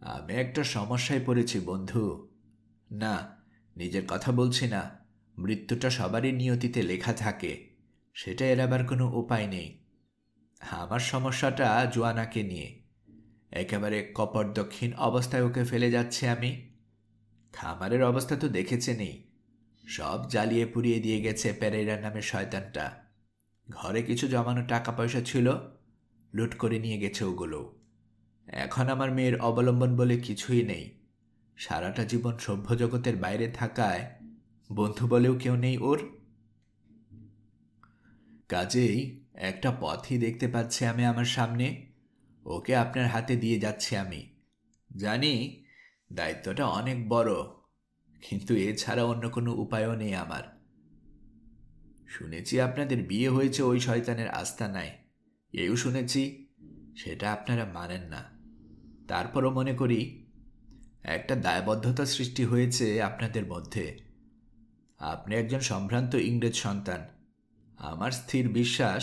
আমি একটা সমস্যায় পড়েছি বন্ধু। না, নিজের কথা বলছি না। মৃত্যুটা সবারই নিয়তিতে লেখা থাকে, সেটা এড়াবার কোনো উপায় নেই। আমার সমস্যাটা জোয়ানাকে নিয়ে। একেবারে কপর্দক্ষিণ অবস্থায় ওকে ফেলে যাচ্ছে আমি। খামারের অবস্থা তো দেখেছেনই, সব জ্বালিয়ে পুড়িয়ে দিয়ে গেছে পেরেইরা নামের শয়তানটা। ঘরে কিছু জমানো টাকা পয়সা ছিল, লুট করে নিয়ে গেছে ওগুলো। এখন আমার মেয়ের অবলম্বন বলে কিছুই নেই। সারাটা জীবন সভ্য জগতের বাইরে থাকায় বন্ধু বলেও কেউ নেই ওর। কাজেই একটা পথই দেখতে পাচ্ছি আমি আমার সামনে, ওকে আপনার হাতে দিয়ে যাচ্ছি আমি। জানি দায়িত্বটা অনেক বড়, কিন্তু এছাড়া অন্য কোনো উপায়ও নেই আমার। শুনেছি আপনাদের বিয়ে হয়েছে ওই শয়তানের আস্তানায়, এও শুনেছি সেটা আপনারা মানেন না। তারপরও মনে করি একটা দায়বদ্ধতা সৃষ্টি হয়েছে আপনাদের মধ্যে। আপনি একজন সম্ভ্রান্ত ইংরেজ সন্তান, আমার স্থির বিশ্বাস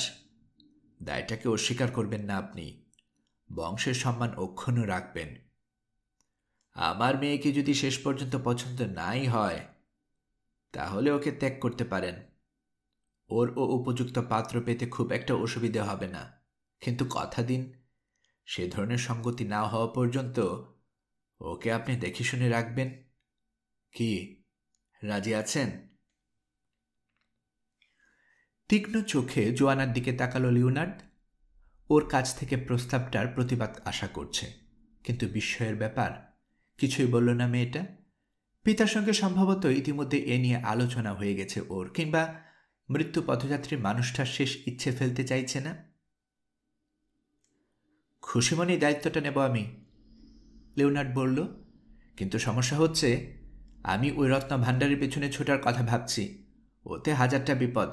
দায়টাকে অস্বীকার করবেন না আপনি, বংশের সম্মান অক্ষুণ্ণ রাখবেন। আমার মেয়েকে যদি শেষ পর্যন্ত পছন্দ নাই হয়, তাহলে ওকে ত্যাগ করতে পারেন। ওর উপযুক্ত পাত্র পেতে খুব একটা অসুবিধা হবে না, কিন্তু কথা দিন সে ধরনের সঙ্গতি না হওয়া পর্যন্ত ওকে আপনি দেখে শুনে রাখবেন। কি রাজি আছেন? তীক্ষ্ণ চোখে জোয়ানার দিকে তাকালো লিওনার্দ। ওর কাছ থেকে প্রস্তাবটার প্রতিবাদ আশা করছে, কিন্তু বিস্ময়ের ব্যাপার, কিছুই বলল না মেয়েটা। পিতার সঙ্গে সম্ভবত ইতিমধ্যে এ নিয়ে আলোচনা হয়ে গেছে ওর, কিংবা মৃত্যু পথযাত্রী মানুষটার শেষ ইচ্ছে ফেলতে চাইছে না। খুশি মনেই দায়িত্বটা নেব আমি, লিওনার্দ বলল। কিন্তু সমস্যা হচ্ছে, আমি ওই রত্ন ভাণ্ডারের পেছনে ছোটার কথা ভাবছি। ওতে হাজারটা বিপদ,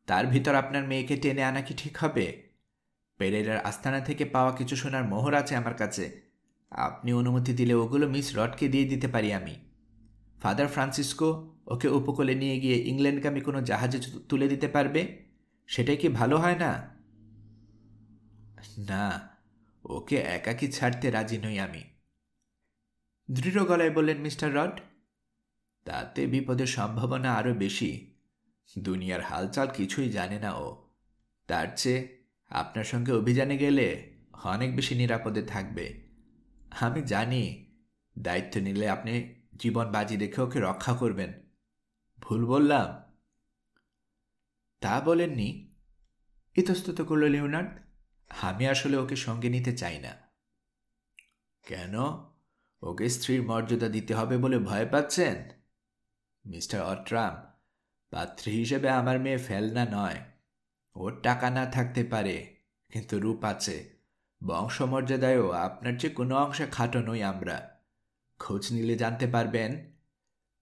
তার ভিতর আপনার মেয়েকে টেনে আনা কি ঠিক হবে? পেরেরার আস্তানা থেকে পাওয়া কিছু সোনার মোহর আছে আমার কাছে। আপনি অনুমতি দিলে ওগুলো মিস রডকে দিয়ে দিতে পারি আমি। ফাদার ফ্রান্সিসকো ওকে উপকূলে নিয়ে গিয়ে ইংল্যান্ডগামী কোনো জাহাজে তুলে দিতে পারবে। সেটাই কি ভালো হয় না? না, ওকে একাকী ছাড়তে রাজি নই আমি, দৃঢ় গলায় বললেন মিস্টার রড। তাতে বিপদের সম্ভাবনা আরও বেশি। দুনিয়ার হালচাল কিছুই জানে না ও। তার চেয়ে আপনার সঙ্গে অভিযানে গেলে অনেক বেশি নিরাপদে থাকবে। আমি জানি দায়িত্ব নিলে আপনি জীবন বাজি রেখে ওকে রক্ষা করবেন। ভুল বললাম? তা বলেননি, ইতস্তত করল লিওনার্দ। আমি আসলে ওকে সঙ্গে নিতে চাই না। কেন? ওকে স্ত্রীর মর্যাদা দিতে হবে বলে ভয় পাচ্ছেন? মিস্টার অট্রাম, পাত্রী হিসেবে আমার মেয়ে ফেলনা নয়। ওর টাকা না থাকতে পারে, কিন্তু রূপ আছে। বংশমর্যাদায়ও আপনার চেয়ে কোনো অংশে খাটো নই আমরা। খোঁজ নিলে জানতে পারবেন,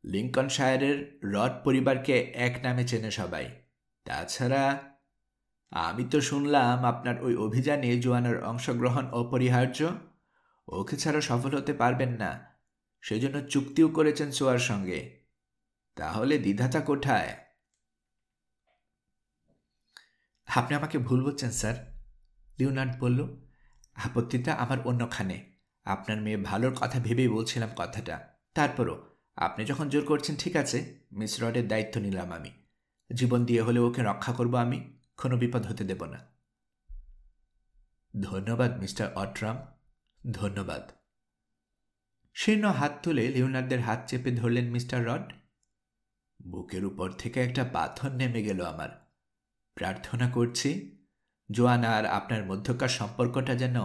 লিঙ্কনশায়ারের রড পরিবারকে এক নামে চেনে সবাই। তাছাড়া আমি তো শুনলাম আপনার ওই অভিযানে জোয়ানার অংশগ্রহণ অপরিহার্য। ওকে ছাড়া সফল হতে পারবেন না, সেজন্য চুক্তিও করেছেন সোয়ার সঙ্গে। তাহলে দ্বিধাটা কোথায়? আপনি আমাকে ভুল বলছেন স্যার, লিওনার্দ বলল। আপত্তিটা আমার অন্যখানে। আপনার মেয়ে ভালোর কথা ভেবেই বলছিলাম কথাটা। তারপরও আপনি যখন জোর করছেন, ঠিক আছে, মিস রডের দায়িত্ব নিলাম আমি। জীবন দিয়ে হলে ওকে রক্ষা করব আমি, কোনো বিপদ হতে দেব না। ধন্যবাদ মিস্টার অট্রাম, ধন্যবাদ। শীর্ণ হাত তুলে লিওনার্দের হাত চেপে ধরলেন মিস্টার রড। বুকের উপর থেকে একটা পাথর নেমে গেল আমার। প্রার্থনা করছি জোয়ানা আর আপনার মধ্যকার সম্পর্কটা যেন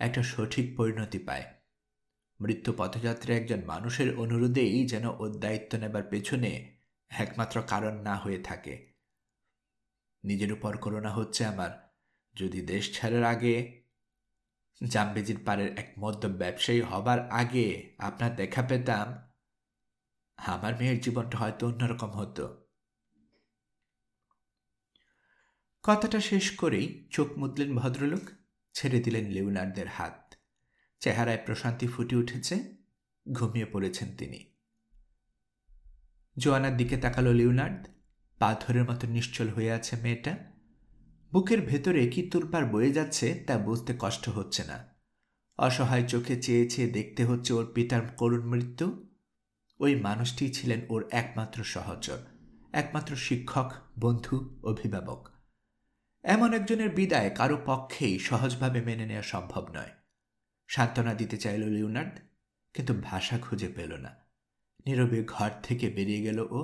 একটা সঠিক পরিণতি পায়। মৃত্যু পথযাত্রী একজন মানুষের অনুরোধেই যেন ওর দায়িত্ব নেবার পেছনে একমাত্র কারণ না হয়ে থাকে। নিজের উপর করুণা হচ্ছে আমার। যদি দেশ ছাড়ার আগে, জামবেজির পাড়ের এক মদ্য ব্যবসায়ী হবার আগে আপনার দেখা পেতাম, আমার মেয়ের জীবনটা হয়তো অন্যরকম হতো। কথাটা শেষ করেই চোখ মুদলেন ভদ্রলোক, ছেড়ে দিলেন লিওনার্দের হাত। চেহারায় প্রশান্তি ফুটে উঠেছে, ঘুমিয়ে পড়েছেন তিনি। জোয়ানার দিকে তাকালো লিওনার্দ। পাথরের মতো নিশ্চল হয়ে আছে মেয়েটা। বুকের ভেতরে কি তোলপাড় বয়ে যাচ্ছে তা বুঝতে কষ্ট হচ্ছে না। অসহায় চোখে চেয়ে চেয়ে দেখতে হচ্ছে ওর পিতার করুণ মৃত্যু। ওই মানুষটি ছিলেন ওর একমাত্র সহচর, একমাত্র শিক্ষক, বন্ধু, অভিভাবক। এমন একজনের বিদায় কারো পক্ষেই সহজভাবে মেনে নেওয়া সম্ভব নয়। সান্ত্বনা দিতে চাইল লিওনার্দ, কিন্তু ভাষা খুঁজে পেল না। নীরবে ঘর থেকে বেরিয়ে গেল ও।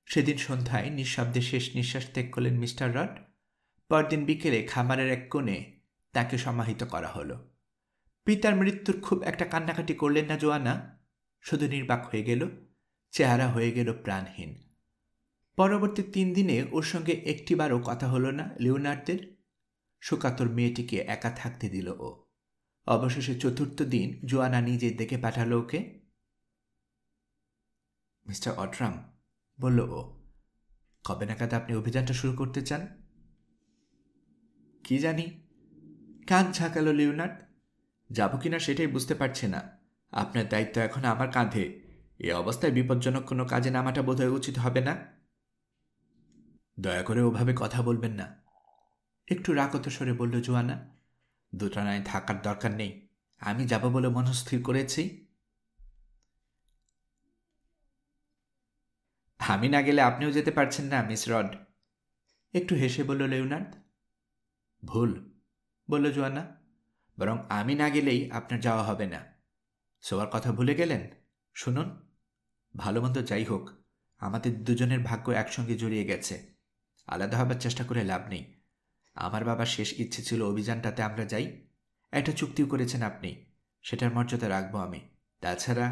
সেদিন সন্ধ্যায় নিঃশব্দে শেষ নিঃশ্বাস ত্যাগ করলেন মিস্টার রড। পরদিন বিকেলে খামারের এক কোণে তাকে সমাহিত করা হলো। পিতার মৃত্যুর খুব একটা কান্নাকাটি করলেন না জোয়ানা, শুধু নির্বাক হয়ে গেল, চেহারা হয়ে গেল প্রাণহীন। পরবর্তী 3 দিনে ওর সঙ্গে একটিবারও কথা হলো না লিওনার্দের। শোকাতুর মেয়েটিকে একা থাকতে দিল ও। অবশেষে 4র্থ দিন জোয়ানা নিজে দেখে পাঠালো ওকে। মিস্টার অট্রাম, বলল ও, কবে নাগাদ আপনি অভিযানটা শুরু করতে চান? কি জানি, কান ঝাঁকালো লিওনার্দ। যাব কিনা সেটাই বুঝতে পারছি না। আপনার দায়িত্ব এখন আমার কাঁধে। এ অবস্থায় বিপজ্জনক কোনো কাজে নামাটা বোধহয় উচিত হবে না। দয়া করে ওভাবে কথা বলবেন না, একটু রাগত স্বরে বলল জোয়ানা। দোটানায় থাকার দরকার নেই। আমি যাব বলে মনস্থির করেছি। আমি না গেলে আপনিও যেতে পারছেন না মিস রড, একটু হেসে বলল লিওনার্দ। ভুল, বলল জোয়ানা। বরং আমি না গেলেই আপনার যাওয়া হবে না। সবার কথা ভুলে গেলেন? শুনুন, ভালো মন্দ যাই হোক, আমাদের দুজনের ভাগ্য একসঙ্গে জড়িয়ে গেছে। আলাদা হবার চেষ্টা করে লাভ নেই। আমার বাবার শেষ ইচ্ছে ছিল অভিযানটাতে আমরা যাই। একটা চুক্তিও করেছেন আপনি, সেটার মর্যাদা রাখবো আমি। তাছাড়া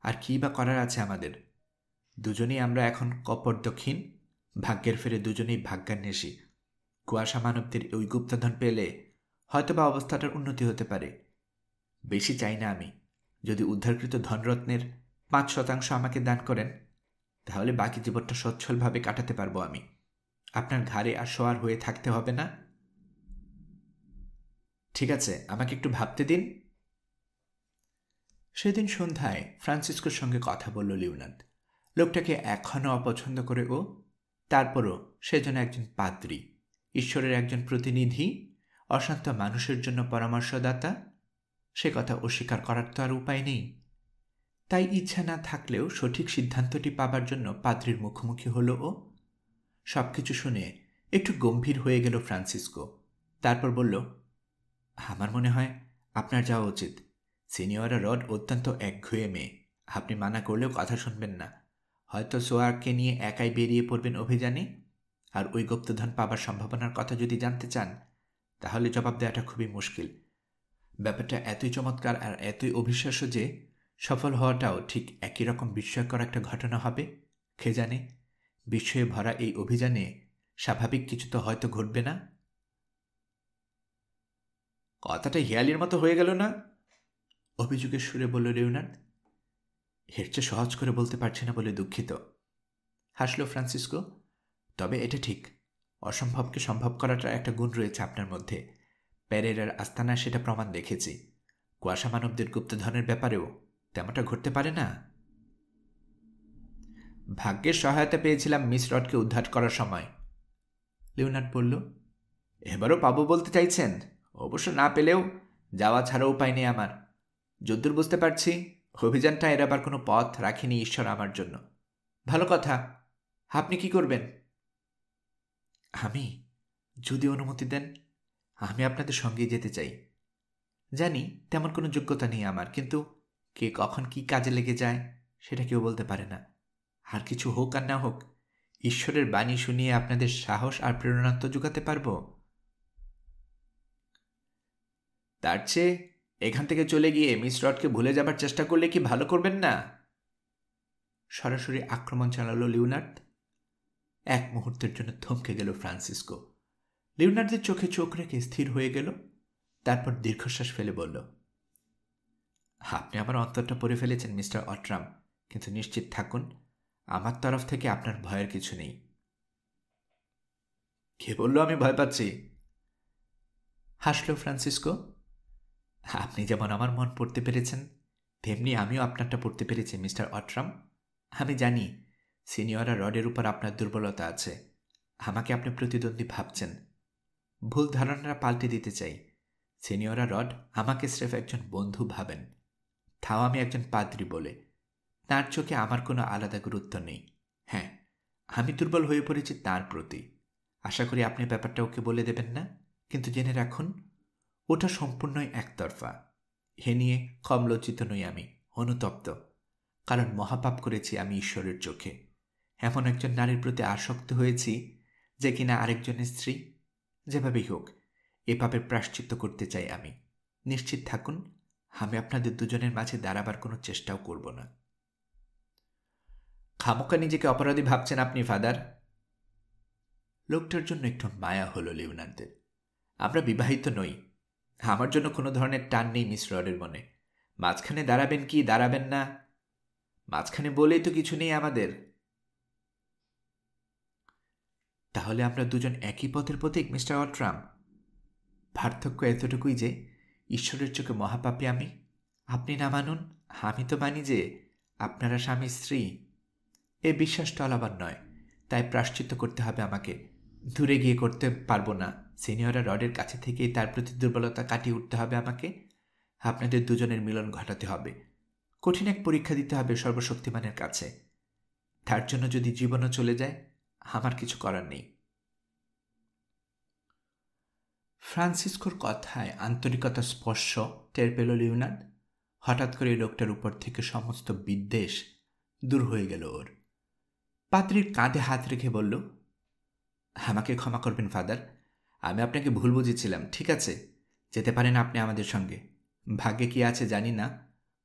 আর কী বা করার আছে আমাদের? দুজনেই আমরা এখন কপট দক্ষিণ, ভাগ্যের ফেরে দুজনেই ভাগ্যান্বেষী। কুয়াশা মানবদের ওই গুপ্তধন পেলে হয়তোবা অবস্থাটার উন্নতি হতে পারে। বেশি চাই না আমি। যদি উদ্ধারকৃত ধনরত্নের 5% আমাকে দান করেন, তাহলে বাকি জীবনটা সচ্ছলভাবে কাটাতে পারবো আমি। আপনার ঘাড়ে আর শোয়ার হয়ে থাকতে হবে না। ঠিক আছে, আমাকে একটু ভাবতে দিন। সেদিন সন্ধ্যায় ফ্রান্সিসকোর সঙ্গে কথা বলল লিওনার্দ। লোকটাকে এখনও অপছন্দ করে ও। তারপরও সে যেন একজন পাদ্রী, ঈশ্বরের একজন প্রতিনিধি, অশান্ত মানুষের জন্য পরামর্শদাতা। সে কথা অস্বীকার করার তো আর উপায় নেই। তাই ইচ্ছা না থাকলেও সঠিক সিদ্ধান্তটি পাবার জন্য পাদ্রীর মুখোমুখি হল ও। সবকিছু শুনে একটু গম্ভীর হয়ে গেল ফ্রান্সিসকো। তারপর বলল, আমার মনে হয় আপনার যাওয়া উচিত। সিনিয়রা রড অত্যন্ত একঘেয়ে মেয়ে। আপনি মানা করলেও কথা শুনবেন না। হয়তো সোয়ারকে নিয়ে একাই বেরিয়ে পড়বেন অভিযানে। আর ওই গুপ্তধন পাবার সম্ভাবনার কথা যদি জানতে চান, তাহলে জবাব দেওয়াটা খুবই মুশকিল। ব্যাপারটা এতই চমৎকার আর এতই অবিশ্বাস্য যে সফল হওয়াটাও ঠিক একই রকম বিস্ময়কর একটা ঘটনা হবে। কে জানে, বিস্ময়ে ভরা এই অভিযানে স্বাভাবিক কিছু তো হয়তো ঘটবে না। কথাটা হিয়ালির মতো হয়ে গেল না? অভিযোগের সুরে বলল লিওনার্দ। এর চেয়ে সহজ করে বলতে পারছি না বলে দুঃখিত, হাসল ফ্রান্সিসকো। তবে এটা ঠিক, অসম্ভবকে সম্ভব করাটার একটা গুণ রয়েছে আপনার মধ্যে। প্যারেরার আস্তানায় সেটা প্রমাণ দেখেছি। কুয়াশা মানবদের গুপ্তধনের ব্যাপারেও তেমনটা ঘটতে পারে না। ভাগ্যের সহায়তা পেয়েছিলাম মিস রডকে উদ্ধার করার সময়, লিওনার্দ বলল। এবারও পাবো বলতে চাইছেন? অবশ্য না পেলেও যাওয়া ছাড়া উপায় নেই আমার। যদ্দূর বুঝতে পারছি, অভিযানটা এড়াবার কোনো পথ রাখিনি ঈশ্বর আমার জন্য। ভালো কথা, আপনি কি করবেন? আমি, যদি অনুমতি দেন, আমি আপনাদের সঙ্গে যেতে চাই। জানি তেমন কোনো যোগ্যতা নেই আমার, কিন্তু কে কখন কি কাজে লেগে যায় সেটা কেউ বলতে পারে না। আর কিছু হোক আর না হোক, ঈশ্বরের বাণী শুনিয়ে আপনাদের সাহস আর প্রেরণা তো জোগাতে পারবো। তার চেয়ে এখান থেকে চলে গিয়ে মিস রডকে ভুলে যাবার চেষ্টা করলে কি ভালো করবেন না? সরাসরি আক্রমণ চালালো লিওনার্দ। এক মুহূর্তের জন্য থমকে গেল ফ্রান্সিসকো। লিওনার্দের চোখে চোখ রেখে স্থির হয়ে গেল। তারপর দীর্ঘশ্বাস ফেলে বলল, আপনি আমার অন্তরটা পড়ে ফেলেছেন মিস্টার অট্রাম, কিন্তু নিশ্চিত থাকুন, আমার তরফ থেকে আপনার ভয়ের কিছু নেই। কে বলল আমি ভয় পাচ্ছি? হাসল ফ্রান্সিসকো। আপনি যেমন আমার মন পড়তে পেরেছেন, তেমনি আমিও আপনারটা পড়তে পেরেছি মিস্টার অট্রাম। আমি জানি সিনিয়রা রডের উপর আপনার দুর্বলতা আছে। আমাকে আপনি প্রতিদ্বন্দ্বী ভাবছেন। ভুল ধারণাটা পাল্টে দিতে চাই। সিনিয়রা রড আমাকে স্রেফ একজন বন্ধু ভাবেন, তাও আমি একজন পাদ্রী বলে। তার চোখে আমার কোনো আলাদা গুরুত্ব নেই। হ্যাঁ, আমি দুর্বল হয়ে পড়েছি তার প্রতি। আশা করি আপনি ব্যাপারটা ওকে বলে দেবেন না, কিন্তু জেনে রাখুন, ওটা সম্পূর্ণই একতরফা। হে নিয়ে কম লজ্জিত নই আমি, অনুতপ্ত। কারণ মহাপাপ করেছি আমি ঈশ্বরের চোখে। এমন একজন নারীর প্রতি আসক্ত হয়েছি যে কিনা আরেকজনের স্ত্রী। যেভাবেই হোক এ পাপের প্রায়শ্চিত্ত করতে চাই আমি। নিশ্চিত থাকুন, আমি আপনাদের দুজনের মাঝে দাঁড়াবার কোনো চেষ্টাও করব না। খামোকা নিজেকে অপরাধী ভাবছেন আপনি ফাদার। লোকটার জন্য একটু মায়া হলো লিওনার্দের। আমরা বিবাহিত নই। আমার জন্য কোনো ধরনের টান নেই মিস রডের মনে। মাঝখানে দাঁড়াবেন কি দাঁড়াবেন না, মাঝখানে বলেই তো কিছু নেই আমাদের। তাহলে আমরা দুজন একই পথের প্রতীক মিস্টার অট্রাম। পার্থক্য এতটুকুই যে ঈশ্বরের চোখে মহাপাপী আমি, আপনি না মানুন, আমি তো মানি যে আপনারা স্বামী স্ত্রী। এ বিশ্বাস টলাবার নয়, তাই প্রায়শ্চিত্ত করতে হবে আমাকে। দূরে গিয়ে করতে পারবো না। সিনিয়রা রডের কাছে থেকেই তার প্রতি দুর্বলতা কাটিয়ে উঠতে হবে আমাকে। আপনাদের দুজনের মিলন ঘটাতে হবে। কঠিন এক পরীক্ষা দিতে হবে সর্বশক্তিমানের কাছে। তার জন্য যদি জীবনও চলে যায়, আমার কিছু করার নেই। ফ্রান্সিসকোর কথায় আন্তরিকতা স্পর্শ টের পেল লিওনার্দ। হঠাৎ করে লোকটার উপর থেকে সমস্ত বিদ্বেষ দূর হয়ে গেল ওর। পাত্রীর কাঁধে হাত রেখে বলল, আমাকে ক্ষমা করবেন ফাদার, আমি আপনাকে ভুল বুঝেছিলাম। ঠিক আছে, যেতে পারেন আপনি আমাদের সঙ্গে। ভাগ্যে কি আছে জানি না,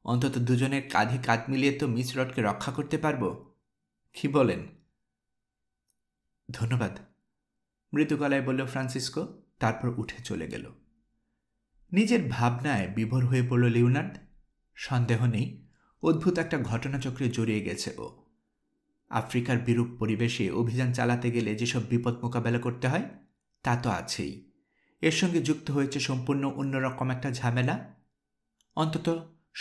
অন্তত দুজনের কাঁধে কাঁধ মিলিয়ে তো মিস রডকে রক্ষা করতে পারব। কি বলেন? ধন্যবাদ, মৃদু গলায় বলল ফ্রান্সিসকো, তারপর উঠে চলে গেল। নিজের ভাবনায় বিভোর হয়ে পড়ল লিওনার্দ। সন্দেহ নেই অদ্ভুত একটা ঘটনাচক্রে জড়িয়ে গেছে ও। আফ্রিকার বিরূপ পরিবেশে অভিযান চালাতে গেলে যেসব বিপদ মোকাবেলা করতে হয় তা তো আছেই। এর সঙ্গে যুক্ত হয়েছে সম্পূর্ণ অন্যরকম একটা ঝামেলা। অন্তত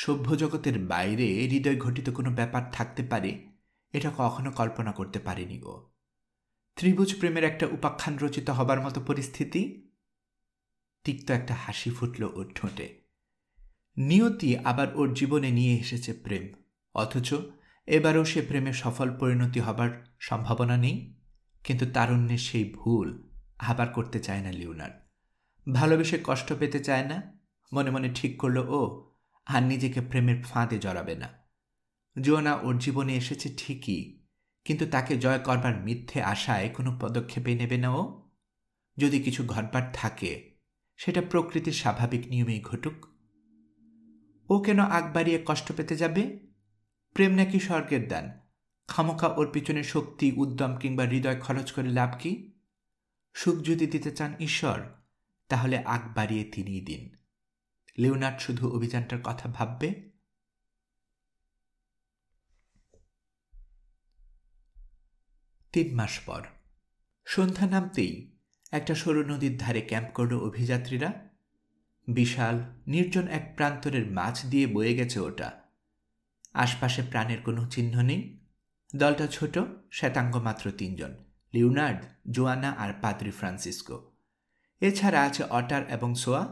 সভ্য জগতের বাইরে হৃদয় ঘটিত কোনো ব্যাপার থাকতে পারে, এটা কখনো কল্পনা করতে পারেনি ও। ত্রিভুজ প্রেমের একটা উপাখ্যান রচিত হবার মতো পরিস্থিতি। তিক্ত একটা হাসি ফুটল ওর ঠোঁটে। নিয়তি আবার ওর জীবনে নিয়ে এসেছে প্রেম, অথচ এবারও সে প্রেমে সফল পরিণতি হবার সম্ভাবনা নেই। কিন্তু তারুণ্যের সেই ভুল আবার করতে চায় না লিওনার্দ। ভালোবেসে কষ্ট পেতে চায় না। মনে মনে ঠিক করল ও আর নিজেকে প্রেমের ফাঁদে জড়াবে না। জোয়ানা ওর জীবনে এসেছে ঠিকই, কিন্তু তাকে জয় করবার মিথ্যে আশায় কোনো পদক্ষেপে নেবে না ও। যদি কিছু ঘটবার থাকে সেটা প্রকৃতির স্বাভাবিক নিয়মেই ঘটুক। ও কেন আগ বাড়িয়ে কষ্ট পেতে যাবে? প্রেম নাকি স্বর্গের দান? খামোখা ওর পিছনে শক্তি, উদ্যম কিংবা হৃদয় খরচ করে লাভ কি? সুখ যদি দিতে চান ঈশ্বর, তাহলে আগ বাড়িয়ে তিনিই দিন। লিওনার্দ শুধু অভিযানটার কথা ভাববে। 3 মাস পর সন্ধ্যা নামতেই একটা সরু নদীর ধারে ক্যাম্প করল অভিযাত্রীরা। বিশাল নির্জন এক প্রান্তরের মাছ দিয়ে বয়ে গেছে ওটা। আশপাশে প্রাণের কোনো চিহ্ন নেই। দলটা ছোট, শ্বেতাঙ্গ মাত্র 3 জন, লিওনার্দ, জোয়ানা আর পাদ্রি ফ্রান্সিসকো। এছাড়া আছে অটার এবং সোয়া।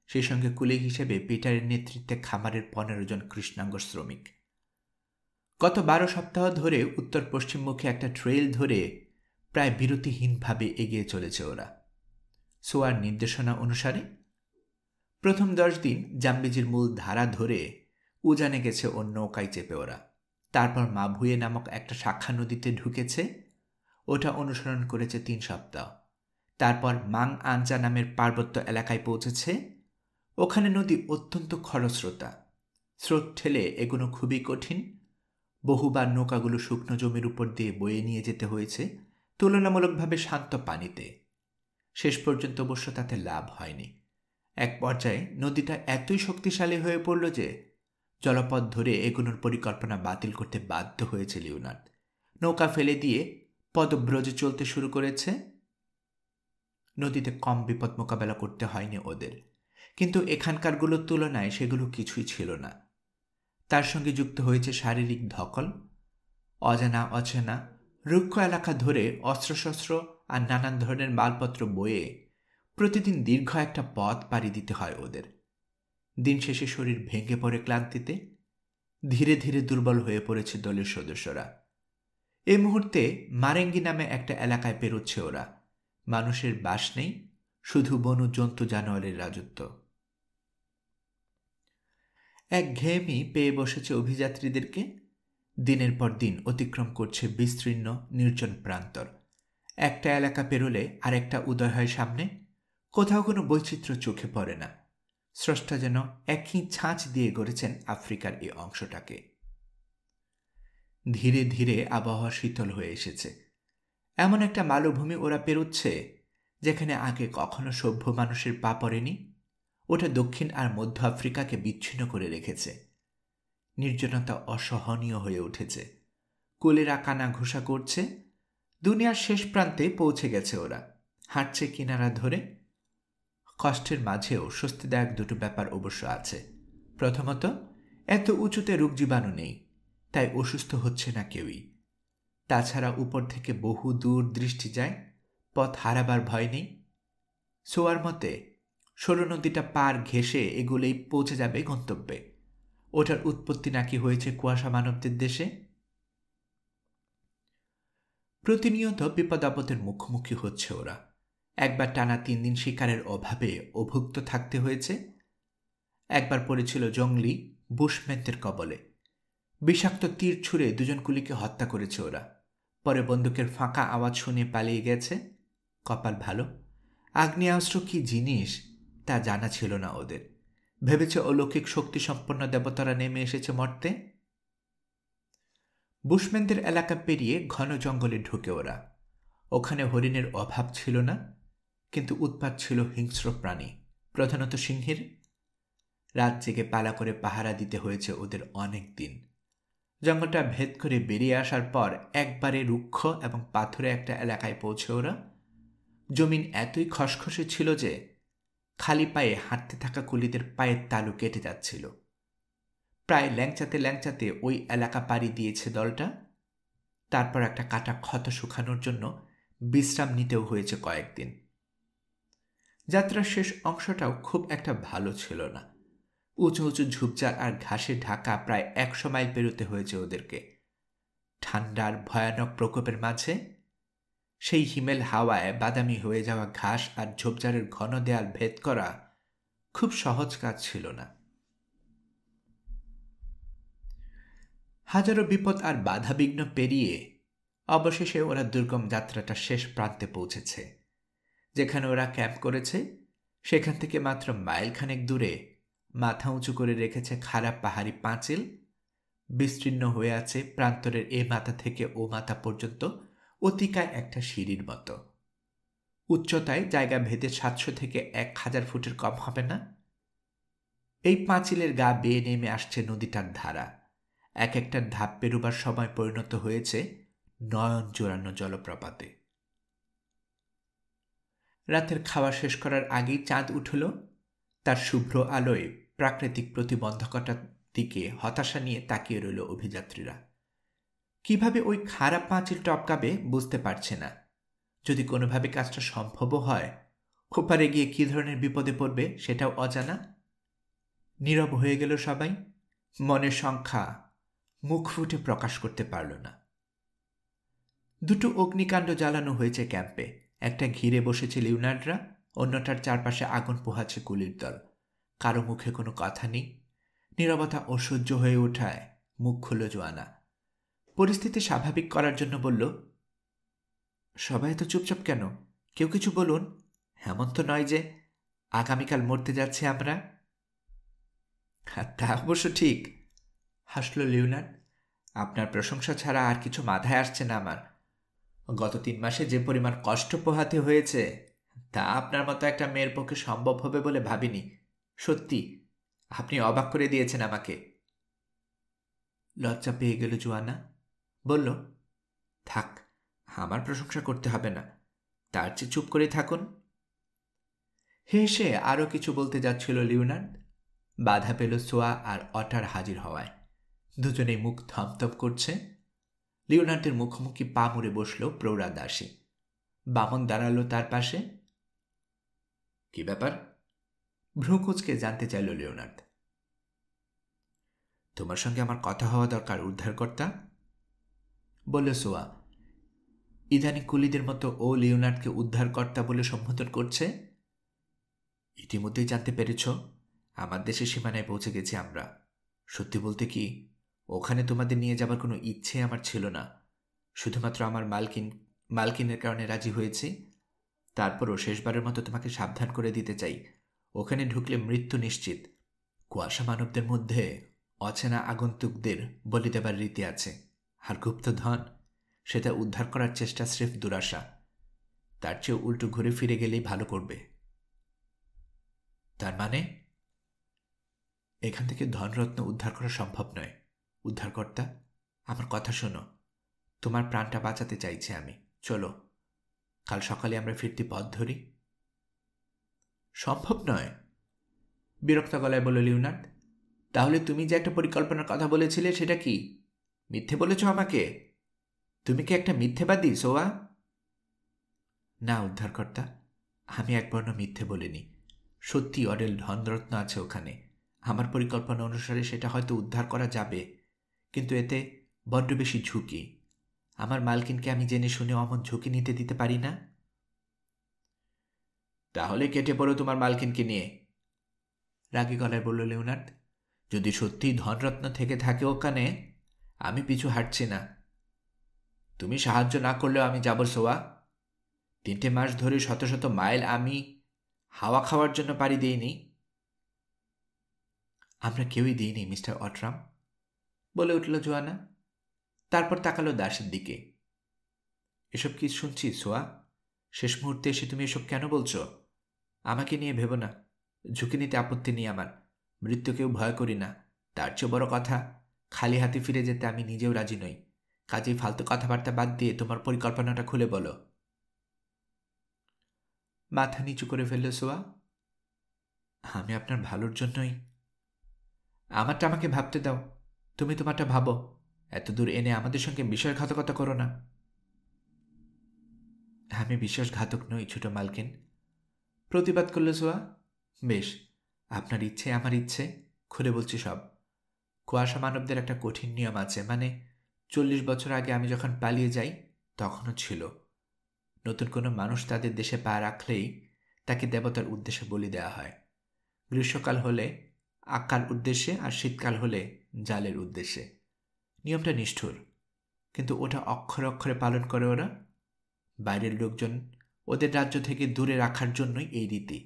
সেই সঙ্গে কুলি হিসেবে পিটারের নেতৃত্বে খামারের 15 জন কৃষ্ণাঙ্গ শ্রমিক। গত 12 সপ্তাহ ধরে উত্তর পশ্চিমমুখী একটা ট্রেইল ধরে প্রায় বিরতিহীনভাবে এগিয়ে চলেছে ওরা। সোয়ার নির্দেশনা অনুসারে প্রথম 10 দিন জাম্বিজির মূল ধারা ধরে উজানে গেছে ওর নৌকায় চেপে ওরা। তারপর মাভুয়ে নামক একটা শাখা নদীতে ঢুকেছে। ওটা অনুসরণ করেছে 3 সপ্তাহ। তারপর মাং আনচা নামের পার্বত্য এলাকায় পৌঁছেছে। ওখানে নদী অত্যন্ত খরস্রোতা। স্রোত ঠেলে এগুলো খুবই কঠিন। বহুবার নৌকাগুলো শুকনো জমির উপর দিয়ে বয়ে নিয়ে যেতে হয়েছে তুলনামূলকভাবে শান্ত পানিতে। শেষ পর্যন্ত অবশ্য তাতে লাভ হয়নি। এক পর্যায়ে নদীটা এতই শক্তিশালী হয়ে পড়ল যে জলপথ ধরে এগুলোর পরিকল্পনা বাতিল করতে বাধ্য হয়েছে লিওনার্দ। নৌকা ফেলে দিয়ে পদব্রজে চলতে শুরু করেছে। নদীতে কম বিপদ মোকাবেলা করতে হয়নি ওদের, কিন্তু এখানকারগুলোর তুলনায় সেগুলো কিছুই ছিল না। তার সঙ্গে যুক্ত হয়েছে শারীরিক ধকল। অজানা অচেনা রুক্ষ এলাকা ধরে অস্ত্রশস্ত্র আর নানান ধরনের মালপত্র বয়ে প্রতিদিন দীর্ঘ একটা পথ পাড়ি দিতে হয় ওদের। দিন শেষে শরীর ভেঙে পড়ে ক্লান্তিতে। ধীরে ধীরে দুর্বল হয়ে পড়েছে দলের সদস্যরা। এই মুহূর্তে মারেঙ্গি নামে একটা এলাকায় পেরোচ্ছে ওরা। মানুষের বাস নেই, শুধু বনু জন্তু জানোয়ারের রাজত্ব। একঘেয়েমি পেয়ে বসেছে অভিযাত্রীদেরকে। দিনের পর দিন অতিক্রম করছে বিস্তীর্ণ নির্জন প্রান্তর। একটা এলাকা পেরোলে আরেকটা উদয় হয় সামনে। কোথাও কোনো বৈচিত্র্য চোখে পড়ে না। স্রষ্টা যেন একই ছাঁচ দিয়ে গড়েছেন আফ্রিকার এই অংশটাকে। ধীরে ধীরে আবহাওয়া শীতল হয়ে এসেছে। এমন একটা মালভূমি ওরা পেরোচ্ছে যেখানে আগে কখনো সভ্য মানুষের পা পড়েনি। ওটা দক্ষিণ আর মধ্য আফ্রিকাকে বিচ্ছিন্ন করে রেখেছে। নির্জনতা অসহনীয় হয়ে উঠেছে। কোলেরা কানা ঘোষা করছে। দুনিয়ার শেষ প্রান্তে পৌঁছে গেছে ওরা। হাঁটছে কিনারা ধরে। কষ্টের মাঝেও স্বস্তিদায়ক দুটো ব্যাপার অবশ্য আছে। প্রথমত, এত উঁচুতে রোগ জীবাণু নেই, তাই অসুস্থ হচ্ছে না কেউই। তাছাড়া উপর থেকে বহু দূর দৃষ্টি যায়, পথ হারাবার ভয় নেই। সোয়ার মতে 16 নদীটা পার ঘেঁষে এগুলোই পৌঁছে যাবে গন্তব্যে। ওটার উৎপত্তি নাকি হয়েছে কুয়াশা মানবদের দেশে। প্রতিনিয়ত বিপদ আপদের মুখোমুখি হচ্ছে ওরা। একবার টানা 3 দিন শিকারের অভাবে অভুক্ত থাকতে হয়েছে। একবার পড়েছিল জঙ্গলি বুশম্যানদের কবলে। বিষাক্ত তীর ছুঁড়ে 2 জন কুলিকে হত্যা করেছে ওরা। পরে বন্দুকের ফাঁকা আওয়াজ শুনে পালিয়ে গেছে। কপাল ভালো, আগ্নেয়াস্ত্র কি জিনিস তা জানা ছিল না ওদের। ভেবেছে অলৌকিক শক্তিসম্পন্ন দেবতারা নেমে এসেছে মর্তে। বুশম্যানদের এলাকা পেরিয়ে ঘন জঙ্গলে ঢুকে ওরা। ওখানে হরিণের অভাব ছিল না, কিন্তু উৎপাত ছিল হিংস্র প্রাণী, প্রধানত সিংহের। রাত জেগে পালা করে পাহারা দিতে হয়েছে ওদের অনেক দিন। জঙ্গলটা ভেদ করে বেরিয়ে আসার পর একবারে রুক্ষ এবং পাথুরে একটা এলাকায় পৌঁছে ওরা। জমিন এতই খসখসে ছিল যে খালি পায়ে হাঁটতে থাকা কুলিদের পায়ের তালু কেটে যাচ্ছিল। প্রায় ল্যাংচাতে ল্যাংচাতে ওই এলাকা পাড়ি দিয়েছে দলটা। তারপর একটা কাটা ক্ষত শুকানোর জন্য বিশ্রাম নিতেও হয়েছে কয়েকদিন। যাত্রার শেষ অংশটাও খুব একটা ভালো ছিল না। উঁচু উঁচু ঝোপঝাড় আর ঘাসে ঢাকা প্রায় 100 মাইল পেরোতে হয়েছে ওদেরকে। ঠান্ডার ভয়ানক প্রকোপের মাঝে সেই হিমেল হাওয়ায় বাদামি হয়ে যাওয়া ঘাস আর ঝোপঝাড়ের ঘন দেয়াল ভেদ করা খুব সহজ কাজ ছিল না। হাজারো বিপদ আর বাধাবিঘ্ন পেরিয়ে অবশেষে ওরা দুর্গম যাত্রাটা শেষ প্রান্তে পৌঁছেছে। যেখানে ওরা ক্যাম্প করেছে সেখান থেকে মাত্র মাইলখানেক দূরে মাথা উঁচু করে রেখেছে খারাপ পাহাড়ি পাঁচিল। বিস্তীর্ণ হয়ে আছে প্রান্তরের এ মাথা থেকে ও মাথা পর্যন্ত অতিকায় একটা সিঁড়ির মতো। উচ্চতায় জায়গা ভেদে 700 থেকে 1000 ফুটের কম হবে না। এই পাঁচিলের গা বেয়ে নেমে আসছে নদীটার ধারা। এক একটা ধাপ পেরোবার সময় পরিণত হয়েছে নয়ন জোড়ানো জলপ্রপাতে। রাতের খাওয়া শেষ করার আগেই চাঁদ উঠল। তার শুভ্র আলোয় প্রাকৃতিক প্রতিবন্ধকতার দিকে হতাশা নিয়ে তাকিয়ে রইল অভিযাত্রীরা। কিভাবে ওই খারাপ পাঁচিল টপকাবে বুঝতে পারছে না। যদি কোনোভাবে কাজটা সম্ভবও হয়, ওপারে গিয়ে কী ধরনের বিপদে পড়বে সেটাও অজানা। নীরব হয়ে গেল সবাই। মনের সংখ্যা মুখ ফুটে প্রকাশ করতে পারল না। 2টো অগ্নিকাণ্ড জ্বালানো হয়েছে ক্যাম্পে। একটা ঘিরে বসেছে লিওনার্ডরা, অন্যটার চারপাশে আগুন পোহাচ্ছে কুলির দল। কারো মুখে কোনো কথা নেই। নীরবতা অসহ্য হয়ে ওঠায় মুখ খুলল জোয়ানা। পরিস্থিতি স্বাভাবিক করার জন্য বলল, সবাই তো চুপচাপ কেন? কেউ কিছু বলুন। এমন তো নয় যে আগামীকাল মরতে যাচ্ছে আমরা। তা অবশ্য ঠিক, হাসল লিওনার্ড। আপনার প্রশংসা ছাড়া আর কিছু মাথায় আসছে না আমার। গত 3 মাসে যে পরিমাণ কষ্ট পোহাতে হয়েছে তা আপনার মতো একটা মেয়ের পক্ষে সম্ভব হবে বলে ভাবিনি। সত্যি আপনি অবাক করে দিয়েছেন আমাকে। লজ্জা পেয়ে গেল জোয়ানা। বলল, থাক, আমার প্রশংসা করতে হবে না, তার চেয়ে চুপ করে থাকুন। হেসে আরও কিছু বলতে যাচ্ছিল লিওনার্ড। বাধা পেল সোয়া আর অটার হাজির হওয়ায়। দুজনেই মুখ থমথম করছে। লিওনার্ডের মুখোমুখি পা মুড়ে বসল প্রৌঢ়া দাসী। বামন দাঁড়ালো তার পাশে। কি ব্যাপার? ভ্রুকুচকে জানতে চাইল লিওনার্ড। তোমার সঙ্গে আমার কথা হওয়া দরকার উদ্ধারকর্তা, বলল সোয়া। ইদানি কুলিদের মতো ও লিওনার্ডকে উদ্ধারকর্তা বলে সম্বোধন করছে। ইতিমধ্যেই জানতে পেরেছ, আমার দেশের সীমানায় পৌঁছে গেছি আমরা। সত্যি বলতে কি, ওখানে তোমাদের নিয়ে যাবার কোনো ইচ্ছে আমার ছিল না। শুধুমাত্র আমার মালকিনের কারণে রাজি হয়েছি। তারপরও শেষবারের মতো তোমাকে সাবধান করে দিতে চাই, ওখানে ঢুকলে মৃত্যু নিশ্চিত। কুয়াশা মানবদের মধ্যে অচেনা আগন্তুকদের বলি দেবার রীতি আছে, আর গুপ্তধন সেটা উদ্ধার করার চেষ্টা স্রেফ দুরাশা। তার চেয়ে উল্টো ঘুরে ফিরে গেলেই ভালো করবে। তার মানে এখান থেকে ধনরত্ন উদ্ধার করা সম্ভব নয়। উদ্ধারকর্তা, আমার কথা শোনো, তোমার প্রাণটা বাঁচাতে চাইছি আমি। চলো, কাল সকালে আমরা ফিরতি পথ ধরি। সম্ভব নয়, বিরক্ত গলায় বলল লিওনার্দ। তাহলে তুমি যে একটা পরিকল্পনার কথা বলেছিলে সেটা কি? মিথ্যে বলেছ আমাকে? তুমি কি একটা মিথ্যেবাদী, সোয়া? না উদ্ধারকর্তা, আমি একবর্ণ মিথ্যে বলিনি। সত্যি অডেল ধনরত্ন আছে ওখানে। আমার পরিকল্পনা অনুসারে সেটা হয়তো উদ্ধার করা যাবে, কিন্তু এতে বড্ড বেশি ঝুঁকি। আমার মালকিনকে আমি জেনে শুনে অমন ঝুঁকি নিতে দিতে পারি না। তাহলে কেটে পড়ো তোমার মালকিনকে নিয়ে, রাগী গলায় বলল লিওনার্দ। যদি সত্যিই ধনরত্ন থেকে থাকে ওখানে, আমি পিছু হাঁটছি না। তুমি সাহায্য না করলেও আমি যাব সোয়া। 3টে মাস ধরে শত শত মাইল আমি হাওয়া খাওয়ার জন্য পাড়ি দিইনি। আমরা কেউই দিইনি মিস্টার অট্রাম, বলে উঠল জোয়ানা। তারপর তাকালো দাসের দিকে। এসব কি শুনছি সোয়া? শেষ মুহূর্তে এসে তুমি এসব কেন বলছো? আমাকে নিয়ে ভেবো না। ঝুঁকি নিতে আপত্তি নেই আমার, মৃত্যুকেও ভয় করি না। তার চেয়ে বড় কথা, খালি হাতে ফিরে যেতে আমি নিজেও রাজি নই। কাজেই ফালতু কথাবার্তা বাদ দিয়ে তোমার পরিকল্পনাটা খুলে বলো। মাথা নিচু করে ফেলল সোয়া। আমি আপনার ভালোর জন্যই। আমারটা আমাকে ভাবতে দাও, তুমি তোমারটা ভাবো। এত দূর এনে আমাদের সঙ্গে বিশ্বাসঘাতকতা করো না। আমি বিশ্বাসঘাতক নই ছোট মালকিন, প্রতিবাদ করল সোয়া। বেশ, আপনার ইচ্ছে আমার ইচ্ছে, খুলে বলছি সব। কুয়াশা মানবদের একটা কঠিন নিয়ম আছে, মানে 40 বছর আগে আমি যখন পালিয়ে যাই তখনও ছিল। নতুন কোনো মানুষ তাদের দেশে পা রাখলেই তাকে দেবতার উদ্দেশ্যে বলি দেওয়া হয়। গ্রীষ্মকাল হলে আকার উদ্দেশ্যে, আর শীতকাল হলে জালের উদ্দেশ্যে। নিয়মটা নিষ্ঠুর, কিন্তু ওটা অক্ষরে অক্ষরে পালন করে ওরা। বাইরের লোকজন ওদের রাজ্য থেকে দূরে রাখার জন্যই এই রীতি।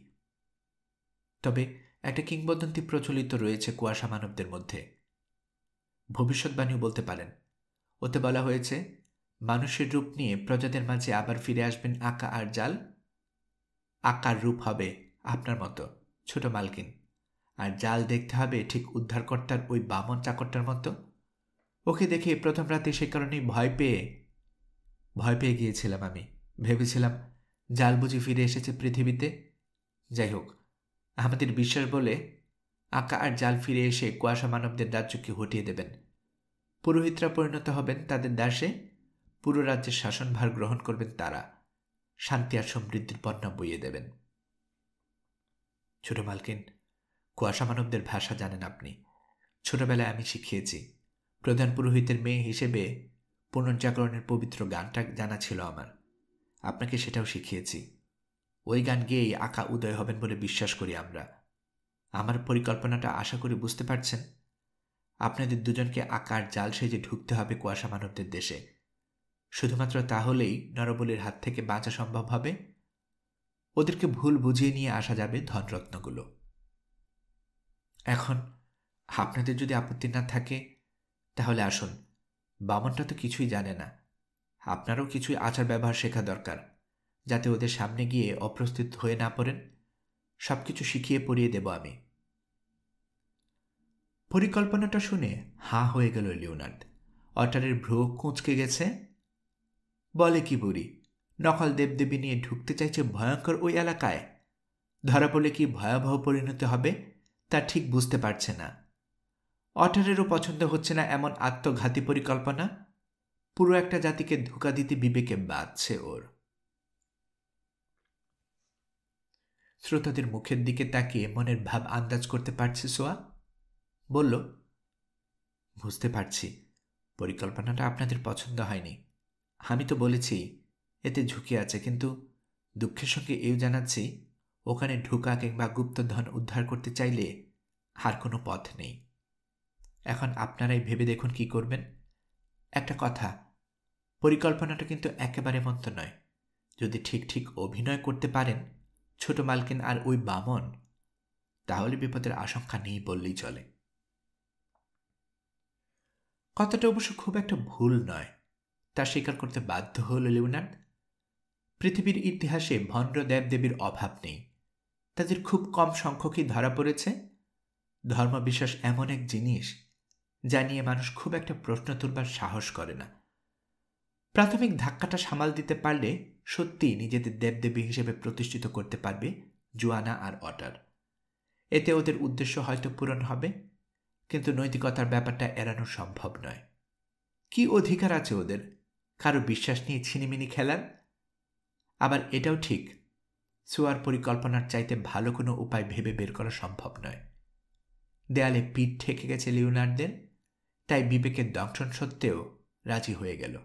তবে একটা কিংবদন্তি প্রচলিত রয়েছে কুয়াশা মানবদের মধ্যে, ভবিষ্যৎবাণীও বলতে পারেন। ওতে বলা হয়েছে, মানুষের রূপ নিয়ে প্রজাদের মাঝে আবার ফিরে আসবেন আকা আর জাল। আকার রূপ হবে আপনার মতো ছোট মালকিন, আর জাল দেখতে হবে ঠিক উদ্ধারকর্তার ওই বামন চাকরটার মতো। ওকে দেখে প্রথম রাতে সে কারণেই ভয় পেয়ে গিয়েছিলাম আমি। ভেবেছিলাম জাল বুঝি ফিরে এসেছে পৃথিবীতে। যাই হোক, আমাদের বিশ্বাস বলে আকা আর জাল ফিরে এসে কুয়াশা মানবদের রাজ্যকে হটিয়ে দেবেন। পুরোহিতরা পরিণত হবেন তাদের দাসে। পুরো রাজ্যের শাসনভার গ্রহণ করবেন তারা। শান্তি আর সমৃদ্ধির বন্যা বইয়ে দেবেন। ছোট মালকিন, কুয়াশা মানবদের ভাষা জানেন আপনি। ছোটবেলায় আমি শিখিয়েছি। প্রধান পুরোহিতের মেয়ে হিসেবে পুনর্জাগরণের পবিত্র গানটা জানা ছিল আমার। আপনাকে সেটাও শিখিয়েছি। ওই গান গেয়েই আকা উদয় হবেন বলে বিশ্বাস করি আমরা। আমার পরিকল্পনাটা আশা করি বুঝতে পারছেন। আপনাদের দুজনকে আকার জাল সেজে ঢুকতে হবে কুয়াশা মানবদের দেশে। শুধুমাত্র তাহলেই নরবলির হাত থেকে বাঁচা সম্ভব হবে। ওদেরকে ভুল বুঝিয়ে নিয়ে আসা যাবে ধনরত্নগুলো। এখন আপনাদের যদি আপত্তি না থাকে তাহলে আসুন। বামনটা তো কিছুই জানে না। আপনারও কিছুই আচার ব্যবহার শেখা দরকার, যাতে ওদের সামনে গিয়ে অপ্রস্তুত হয়ে না পড়েন। সবকিছু শিখিয়ে পড়িয়ে দেব আমি। পরিকল্পনাটা শুনে হাঁ হয়ে গেল লিওনার্দ। অটারের ভ্রু কুঁচকে গেছে। বলে কি বুড়ি, নকল দেবদেবী নিয়ে ঢুকতে চাইছে ভয়ঙ্কর ওই এলাকায়। ধরা পড়লে কি ভয়াবহ পরিণতি হবে তা ঠিক বুঝতে পারছে না। অটারেরও পছন্দ হচ্ছে না এমন আত্মঘাতী পরিকল্পনা। পুরো একটা জাতিকে ধোঁকা দিতে বিবেকে বাঁধছে ওর। শ্রোতাদের মুখের দিকে তাকিয়ে মনের ভাব আন্দাজ করতে পারছে সোয়া। বলল, বুঝতে পারছি পরিকল্পনাটা আপনাদের পছন্দ হয়নি। আমি তো বলেছি এতে ঝুঁকি আছে, কিন্তু দুঃখের সঙ্গে এও জানাচ্ছি ওখানে ঢোকা কিংবা গুপ্তধন উদ্ধার করতে চাইলে আর কোনো পথ নেই। এখন আপনারাই ভেবে দেখুন কি করবেন। একটা কথা, পরিকল্পনাটা কিন্তু একেবারে মন্দ নয়। যদি ঠিক ঠিক অভিনয় করতে পারেন ছোট মালকিন আর ওই বামন, তাহলে বিপদের আশঙ্কা নেই বললেই চলে। কথাটা অবশ্য খুব একটা ভুল নয়, তা স্বীকার করতে বাধ্য হল লিওনার্ড। পৃথিবীর ইতিহাসে ভণ্ড দেবদেবীর অভাব নেই, তাদের খুব কম সংখ্যকই ধরা পড়েছে। ধর্মবিশ্বাস এমন এক জিনিস যা নিয়ে মানুষ খুব একটা প্রশ্ন তুলবার সাহস করে না। প্রাথমিক ধাক্কাটা সামাল দিতে পারলে সত্যিই নিজেদের দেবদেবী হিসেবে প্রতিষ্ঠিত করতে পারবে জোয়ানা আর অটার। এতে ওদের উদ্দেশ্য হয়তো পূরণ হবে, কিন্তু নৈতিকতার ব্যাপারটা এড়ানো সম্ভব নয়। কি অধিকার আছে ওদের কারো বিশ্বাস নিয়ে ছিনিমিনি খেলার? আবার এটাও ঠিক, সোয়ার পরিকল্পনার চাইতে ভালো কোনো উপায় ভেবে বের করা সম্ভব নয়। দেয়ালে পিঠ ঠেকে গেছে লিওনার্ডদের, তাই বিবেকের দংশন সত্ত্বেও রাজি হয়ে গেল।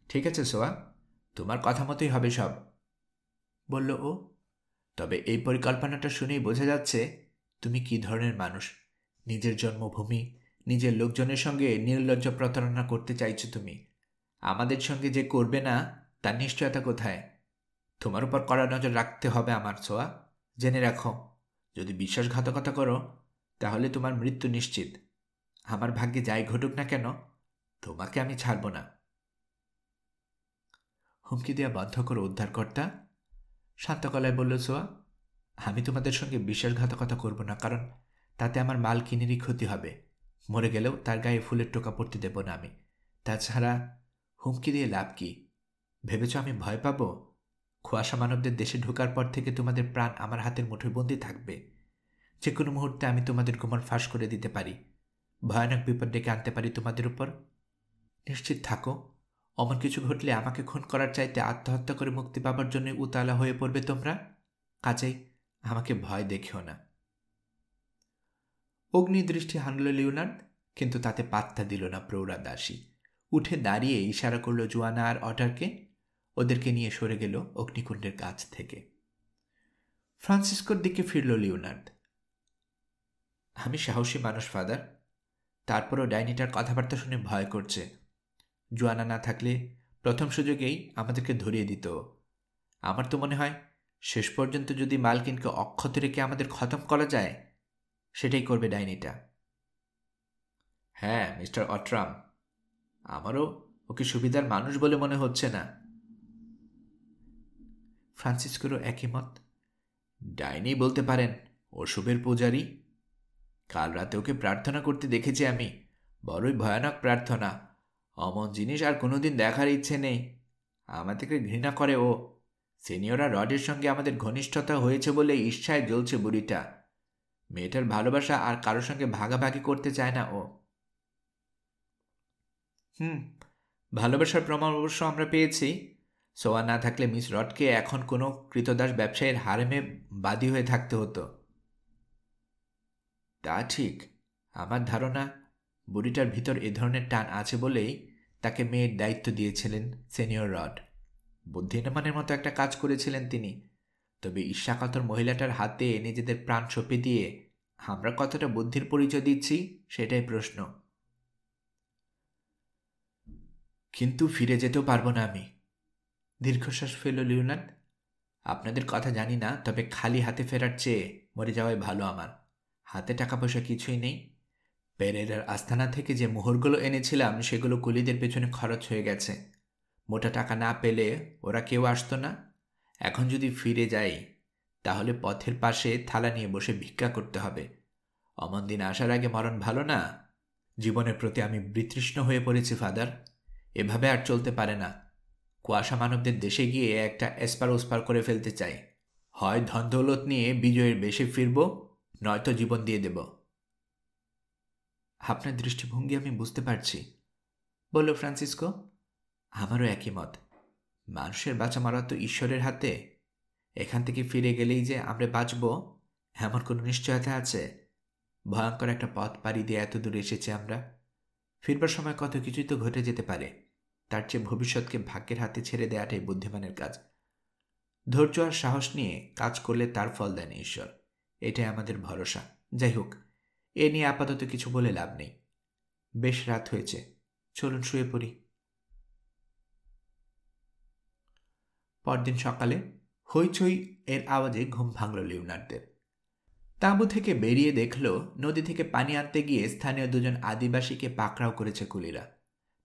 ঠিক আছে সোয়া, তোমার কথা মতোই হবে সব, বলল ও। তবে এই পরিকল্পনাটা শুনেই বোঝা যাচ্ছে তুমি কি ধরনের মানুষ। নিজের জন্মভূমি, নিজের লোকজনের সঙ্গে নির্লজ্জ প্রতারণা করতে চাইছো তুমি। আমাদের সঙ্গে যে করবে না তার নিশ্চয়তা কোথায়? তোমার উপর কড়া নজর রাখতে হবে আমার সোয়া। জেনে রাখো, যদি বিশ্বাসঘাতকতা করো তাহলে তোমার মৃত্যু নিশ্চিত। আমার ভাগ্যে যাই ঘটুক না কেন, তোমাকে আমি ছাড়ব না। হুমকি দেওয়া বন্ধ করো উদ্ধারকর্তা, শান্ত গলায় বলল সোয়া। আমি তোমাদের সঙ্গে বিশ্বাসঘাতকতা করব না, কারণ তাতে আমার মালকিনেরই ক্ষতি হবে। মরে গেলেও তার গায়ে ফুলের টোকা পড়তে দেব না আমি। তাছাড়া হুমকি দিয়ে লাভ কি? ভেবেছ আমি ভয় পাব? খোয়াশা মানবদের দেশে ঢোকার পর থেকে তোমাদের প্রাণ আমার হাতের মুঠোয় বন্দি থাকবে। যে কোনো মুহূর্তে আমি তোমাদের গোমর ফাঁস করে দিতে পারি, ভয়ানক বিপদ ডেকে আনতে পারি তোমাদের উপর। নিশ্চিত থাকো, অমন কিছু ঘটলে আমাকে খুন করার চাইতে আত্মহত্যা করে মুক্তি পাবার জন্য উতালা হয়ে পড়বে তোমরা। কাজেই আমাকে ভয় দেখিও না। অগ্নিদৃষ্টি হানল লিওনার্ড, কিন্তু তাতে পাত্তা দিল না প্রৌঢ়া দাসী। উঠে দাঁড়িয়ে ইশারা করল জোয়ানা আর অটারকে। ওদেরকে নিয়ে সরে গেল অগ্নিকুণ্ডের কাছ থেকে। ফ্রান্সিসকোর দিকে ফিরল লিওনার্ড। আমি সাহসী মানুষ ফাদার, তারপরও ডাইনিটার কথাবার্তা শুনে ভয় করছে। জোয়ানা না থাকলে প্রথম সুযোগেই আমাদেরকে ধরিয়ে দিত। আমার তো মনে হয় শেষ পর্যন্ত যদি মালকিনকে অক্ষত রেখে আমাদের খতম করা যায়, সেটাই করবে ডাইনিটা। হ্যাঁ মিস্টার অট্রাম, আমারও ওকে সুবিধার মানুষ বলে মনে হচ্ছে না। ফ্রান্সিসকোরও একই মত। ডাইনি বলতে পারেন অশুভের পূজারী। কাল রাতে ওকে প্রার্থনা করতে দেখেছি আমি, বড়ই ভয়ানক প্রার্থনা। অমন জিনিস আর কোনোদিন দেখার ইচ্ছে নেই। আমাদেরকে ঘৃণা করে ও। সিনিয়ররা রডের সঙ্গে আমাদের ঘনিষ্ঠতা হয়েছে বলে ঈর্ষায় জ্বলছে বুড়িটা। মেয়েটার ভালোবাসা আর কারোর সঙ্গে ভাগাভাগি করতে চায় না ও। ভালোবাসার প্রমাণ অবশ্য আমরা পেয়েছি। সোয়া না থাকলে মিস রডকে এখন কোনো কৃতদাস ব্যবসায়ীর হারেমে বাদী হয়ে থাকতে হতো। তা ঠিক, আমার ধারণা বুড়িটার ভিতর এ ধরনের টান আছে বলেই তাকে মেয়ের দায়িত্ব দিয়েছিলেন সিনিয়র রড। বুদ্ধিমানের মতো একটা কাজ করেছিলেন তিনি। তবে ঈর্ষাকাতর মহিলাটার হাতে নিজেদের প্রাণ সঁপে দিয়ে আমরা কতটা বুদ্ধির পরিচয় দিচ্ছি সেটাই প্রশ্ন। কিন্তু ফিরে যেতেও পারবো না আমি, দীর্ঘশ্বাস ফেলল লিওনার্ড। আপনাদের কথা জানি না, তবে খালি হাতে ফেরার চেয়ে মরে যাওয়াই ভালো আমার। হাতে টাকা পয়সা কিছুই নেই। পেরেরার আস্তানা থেকে যে মোহরগুলো এনেছিলাম সেগুলো কুলিদের পেছনে খরচ হয়ে গেছে। মোটা টাকা না পেলে ওরা কেউ আসতো না। এখন যদি ফিরে যাই তাহলে পথের পাশে থালা নিয়ে বসে ভিক্ষা করতে হবে। অমন দিন আসার আগে মরণ ভালো না। জীবনের প্রতি আমি বিতৃষ্ণ হয়ে পড়েছি ফাদার। এভাবে আর চলতে পারে না। কুয়াশা মানবদের দেশে গিয়ে একটা এসপার ওসপার করে ফেলতে চাই। হয় ধন দৌলত নিয়ে বিজয়ের বেশে ফিরব, নয়তো জীবন দিয়ে দেব। আপনার দৃষ্টিভঙ্গি আমি বুঝতে পারছি, বলল ফ্রান্সিসকো। আমারও একই মত। মানুষের বাঁচা মারা তো ঈশ্বরের হাতে। এখান থেকে ফিরে গেলেই যে আমরা বাঁচব এমন কোনো নিশ্চয়তা আছে? ভয়ঙ্কর একটা পথ পাড়ি দিয়ে এত দূরে এসেছি আমরা। ফিরবার সময় কত কিছুই তো ঘটে যেতে পারে। তার চেয়ে ভবিষ্যৎকে ভাগ্যের হাতে ছেড়ে দেওয়াটাই বুদ্ধিমানের কাজ। ধৈর্য আর সাহস নিয়ে কাজ করলে তার ফল দেন ঈশ্বর, এটাই আমাদের ভরসা। যাই হোক, এ নিয়ে আপাতত কিছু বলে লাভ নেই। বেশ রাত হয়েছে, চলুন শুয়ে পড়ি। পরদিন সকালে হইচই এর আওয়াজে ঘুম ভাঙল লিওনার্ডদের। তাঁবু থেকে বেরিয়ে দেখল নদী থেকে পানি আনতে গিয়ে স্থানীয় দুজন আদিবাসীকে পাকড়াও করেছে কুলিরা।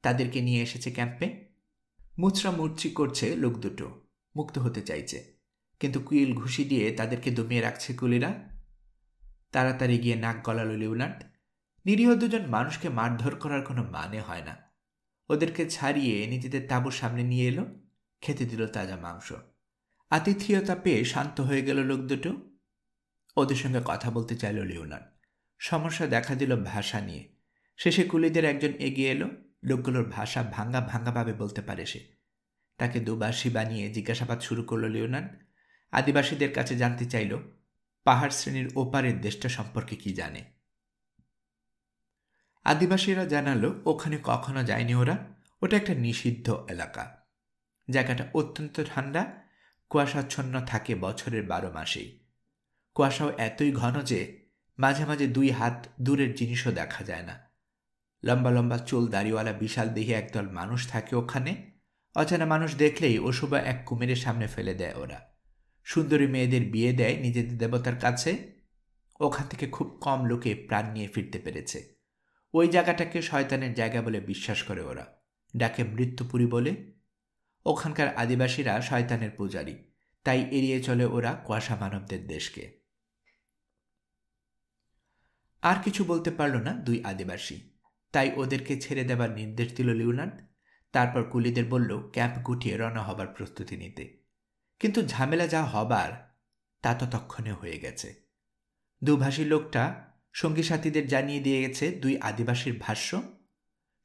তাদেরকে নিয়ে এসেছে ক্যাম্পে। মুচড়া মুচড়ি করছে লোক দুটো, মুক্ত হতে চাইছে, কিন্তু কুইল ঘুষি দিয়ে তাদেরকে দমিয়ে রাখছে কুলিরা। তাড়াতাড়ি গিয়ে নাক গলালো লিওনার্ড। নিরীহ দুজন মানুষকে মারধর করার কোনো মানে হয় না। ওদেরকে ছাড়িয়ে নিজেদের তাঁবুর সামনে নিয়ে এলো, খেতে দিল তাজা মাংস। আতিথেয়তা পেয়ে শান্ত হয়ে গেল লোক দুটো। ওদের সঙ্গে কথা বলতে চাইল লিওনার্ড। সমস্যা দেখা দিল ভাষা নিয়ে। শেষে কুলিদের একজন এগিয়ে এলো। লোকগুলোর ভাষা ভাঙ্গা ভাঙ্গাভাবে বলতে পারে সে। তাকে দুবাসী বানিয়ে জিজ্ঞাসাবাদ শুরু করল লিওনার্ড। আদিবাসীদের কাছে জানতে চাইল পাহাড় শ্রেণীর ওপারের দেশটা সম্পর্কে কি জানে। আদিবাসীরা জানালো ওখানে কখনো যায়নি ওরা। ওটা একটা নিষিদ্ধ এলাকা। জায়গাটা অত্যন্ত ঠান্ডা, কুয়াশাচ্ছন্ন থাকে বছরের 12 মাসেই। কুয়াশাও এতই ঘন যে মাঝে মাঝে 2 হাত দূরের জিনিসও দেখা যায় না। লম্বা লম্বা চুল দাড়িওয়ালা বিশাল দেহে একদল মানুষ থাকে ওখানে। অচেনা মানুষ দেখলেই ওসব এক কুমিরের সামনে ফেলে দেয় ওরা। সুন্দরী মেয়েদের বিয়ে দেয় নিজেদের দেবতার কাছে। ওখান থেকে খুব কম লোকে প্রাণ নিয়ে ফিরতে পেরেছে। ওই জায়গাটাকে শয়তানের জায়গা বলে বিশ্বাস করে ওরা, ডাকে মৃত্যুপুরী বলে। ওখানকার আদিবাসীরা শয়তানের পূজারী, তাই এড়িয়ে চলে ওরা কুয়াশা মানবদের দেশকে। আর কিছু বলতে পারল না 2 আদিবাসী, তাই ওদেরকে ছেড়ে দেবার নির্দেশ দিল লিওনার্ড। তারপর কুলিদের বলল ক্যাম্প গুটিয়ে রওনা হবার প্রস্তুতি নিতে। কিন্তু ঝামেলা যা হবার তা তো তক্ষণে হয়ে গেছে। দুভাষী লোকটা সঙ্গী সাথীদের জানিয়ে দিয়ে গেছে 2 আদিবাসীর ভাষ্য।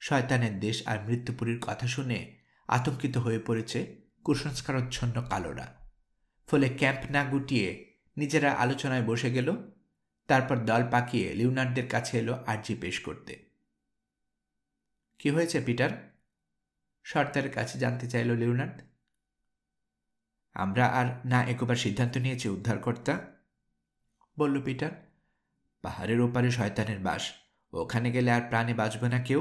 শয়তানের দেশ আর মৃত্যুপুরীর কথা শুনে আতঙ্কিত হয়ে পড়েছে কুসংস্কারচ্ছন্ন কালোরা। ফলে ক্যাম্প না গুটিয়ে নিজেরা আলোচনায় বসে গেল। তারপর দল পাকিয়ে লিওনার্ডদের কাছে এলো আর্জি পেশ করতে। কি হয়েছে পিটার? সর্দারের কাছে জানতে চাইল লিওনার্ড। আমরা আর না একবার সিদ্ধান্ত নিয়েছি উদ্ধারকর্তা, বলল পিটার। পাহাড়ের ওপারে শয়তানের বাস, ওখানে গেলে আর প্রাণে বাঁচবে না কেউ।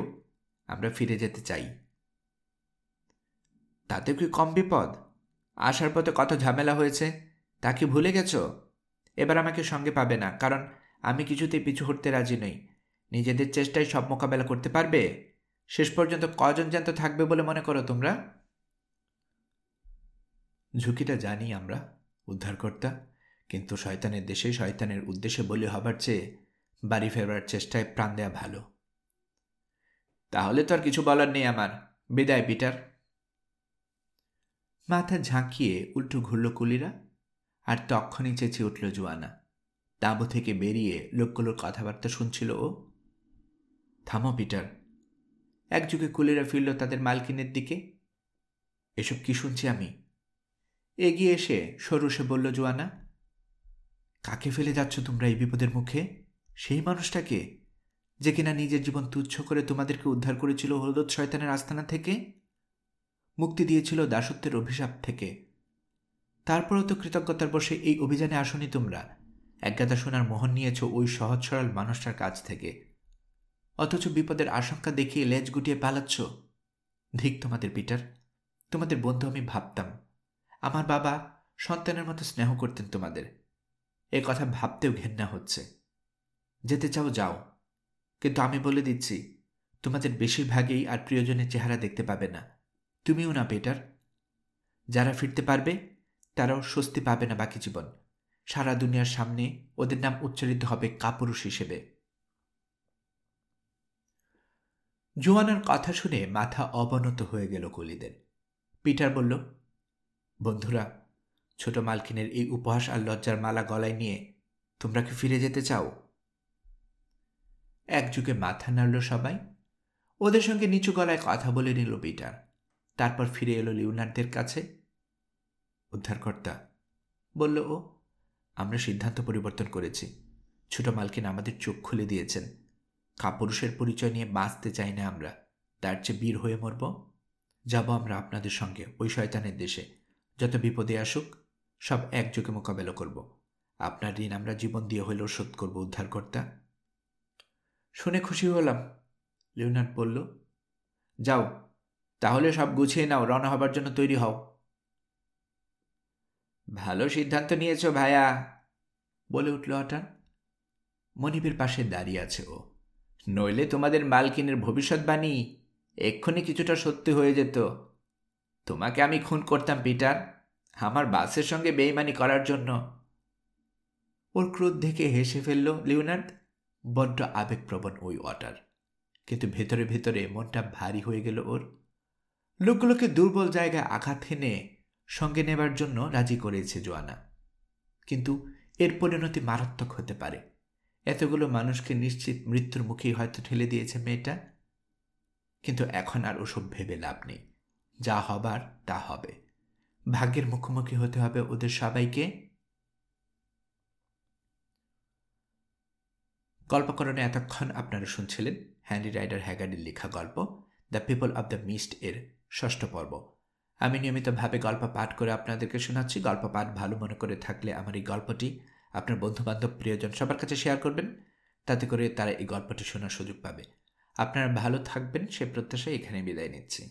আমরা ফিরে যেতে চাই। তাতে কি কম বিপদ? আসার পথে কত ঝামেলা হয়েছে, তা কি ভুলে গেছ? এবার আমাকে সঙ্গে পাবে না, কারণ আমি কিছুতেই পিছু হটতে রাজি নই। নিজেদের চেষ্টায় সব মোকাবেলা করতে পারবে? শেষ পর্যন্ত কজন জ্যান্ত থাকবে বলে মনে করো তোমরা? ঝুঁকিটা জানি আমরা উদ্ধারকর্তা, কিন্তু শয়তানের দেশে শয়তানের উদ্দেশ্যে বলি হবার চেয়ে বাড়ি ফেরবার চেষ্টায় প্রাণ দেয়া ভালো। তাহলে তো আর কিছু বলার নেই আমার। বিদায় পিটার। মাথা ঝাঁকিয়ে উল্টো ঘুরল কুলিরা, আর তক্ষণই চেঁচিয়ে উঠল জোয়ানা। তাঁবু থেকে বেরিয়ে লোকগুলোর কথাবার্তা শুনছিল ও। থামো পিটার। একযুগে কুলিরা ফিরল তাদের মালকিনের দিকে। এসব কি শুনছি আমি? এগিয়ে এসে সরুষে বলল জোয়ানা। কাকে ফেলে যাচ্ছ তোমরা এই বিপদের মুখে? সেই মানুষটাকে যে কিনা নিজের জীবন তুচ্ছ করে তোমাদেরকে উদ্ধার করেছিল হলদ শয়তানের আস্তানা থেকে, মুক্তি দিয়েছিল দাসত্বের অভিশাপ থেকে। তারপরেও তো কৃতজ্ঞতার বশে এই অভিযানে আসনি তোমরা। একগাদা সোনার মোহর নিয়েছ ওই সহজ সরল মানুষটার কাছ থেকে, অথচ বিপদের আশঙ্কা দেখিয়ে লেজ গুটিয়ে পালাচ্ছ। ধিক তোমাদের পিটার। তোমাদের বন্ধু আমি ভাবতাম। আমার বাবা সন্তানের মতো স্নেহ করতেন তোমাদের। এ কথা ভাবতেও ঘেন্না হচ্ছে। যেতে চাও যাও, কিন্তু আমি বলে দিচ্ছি তোমাদের বেশিরভাগই আর প্রিয়জনের চেহারা দেখতে পাবে না। তুমিও না পিটার। যারা ফিরতে পারবে তারাও স্বস্তি পাবে না বাকি জীবন। সারা দুনিয়ার সামনে ওদের নাম উচ্চারিত হবে কাপুরুষ হিসেবে। জোয়ানার কথা শুনে মাথা অবনত হয়ে গেল কুলিদের। পিটার বলল, বন্ধুরা, ছোট মালকিনের এই উপহাস আর লজ্জার মালা গলায় নিয়ে তোমরা কি ফিরে যেতে চাও? একযুগে মাথা নাড়ল সবাই। ওদের সঙ্গে নিচু গলায় কথা বলে নিল পিটার। তারপর ফিরে এলো লিওনার্ডদের কাছে। উদ্ধারকর্তা, বলল ও, আমরা সিদ্ধান্ত পরিবর্তন করেছি। ছোট মালকিন আমাদের চোখ খুলে দিয়েছেন। কাপুরুষের পরিচয় নিয়ে বাঁচতে চাই না আমরা। তার চেয়ে বীর হয়ে মরব। যাব আমরা আপনাদের সঙ্গে ওই শয়তানের দেশে। যত বিপদে আসুক সব একযোগে মোকাবেলা করব। আপনার ঋণ আমরা জীবন দিয়ে হইলেও শোধ করব উদ্ধারকর্তা। শুনে খুশি হলাম, লিওনার্ড বলল। যাও, তাহলে সব গুছিয়ে নাও, রওনা হবার জন্য তৈরি হও। ভালো সিদ্ধান্ত নিয়েছ ভায়া, বলে উঠল অটার। মনিবের পাশে দাঁড়িয়ে আছে ও। নইলে তোমাদের মালকিনের ভবিষ্যৎবাণী এক্ষুনি কিছুটা সত্যি হয়ে যেত। তোমাকে আমি খুন করতাম পিটার, আমার বাসের সঙ্গে বেইমানি করার জন্য। ওর ক্রোধ দেখে হেসে ফেলল লিওনার্ড। বড্ড আবেগপ্রবণ ওই অটার, কিন্তু ভেতরে ভেতরে মনটা ভারী হয়ে গেল ওর। লোকগুলোকে দুর্বল জায়গায় আঘাত হেনে সঙ্গে নেবার জন্য রাজি করেছে জোয়ানা, কিন্তু এর পরিণতি মারাত্মক হতে পারে। এতগুলো মানুষকে নিশ্চিত মৃত্যুর মুখেই হয়তো ঠেলে দিয়েছে মেয়েটা। কিন্তু এখন আর ওসব ভেবে লাভ নেই, যা হবার তা হবে। ভাগ্যের মুখোমুখি হতে হবে ওদের সবাইকে। গল্পকরণে এতক্ষণ আপনারা শুনছিলেন হ্যানরি রাইডার হ্যাগার্ডের লেখা গল্প the people of the mist এর 6ষ্ঠ পর্ব। আমি নিয়মিতভাবে গল্প পাঠ করে আপনাদেরকে শোনাচ্ছি। গল্প পাঠ ভালো মনে করে থাকলে আমার এই গল্পটি আপনার বন্ধুবান্ধব প্রিয়জন সবার কাছে শেয়ার করবেন, তাতে করে তারা এই গল্পটি শোনার সুযোগ পাবে। আপনারা ভালো থাকবেন সে প্রত্যাশায় এখানে বিদায় নিচ্ছি।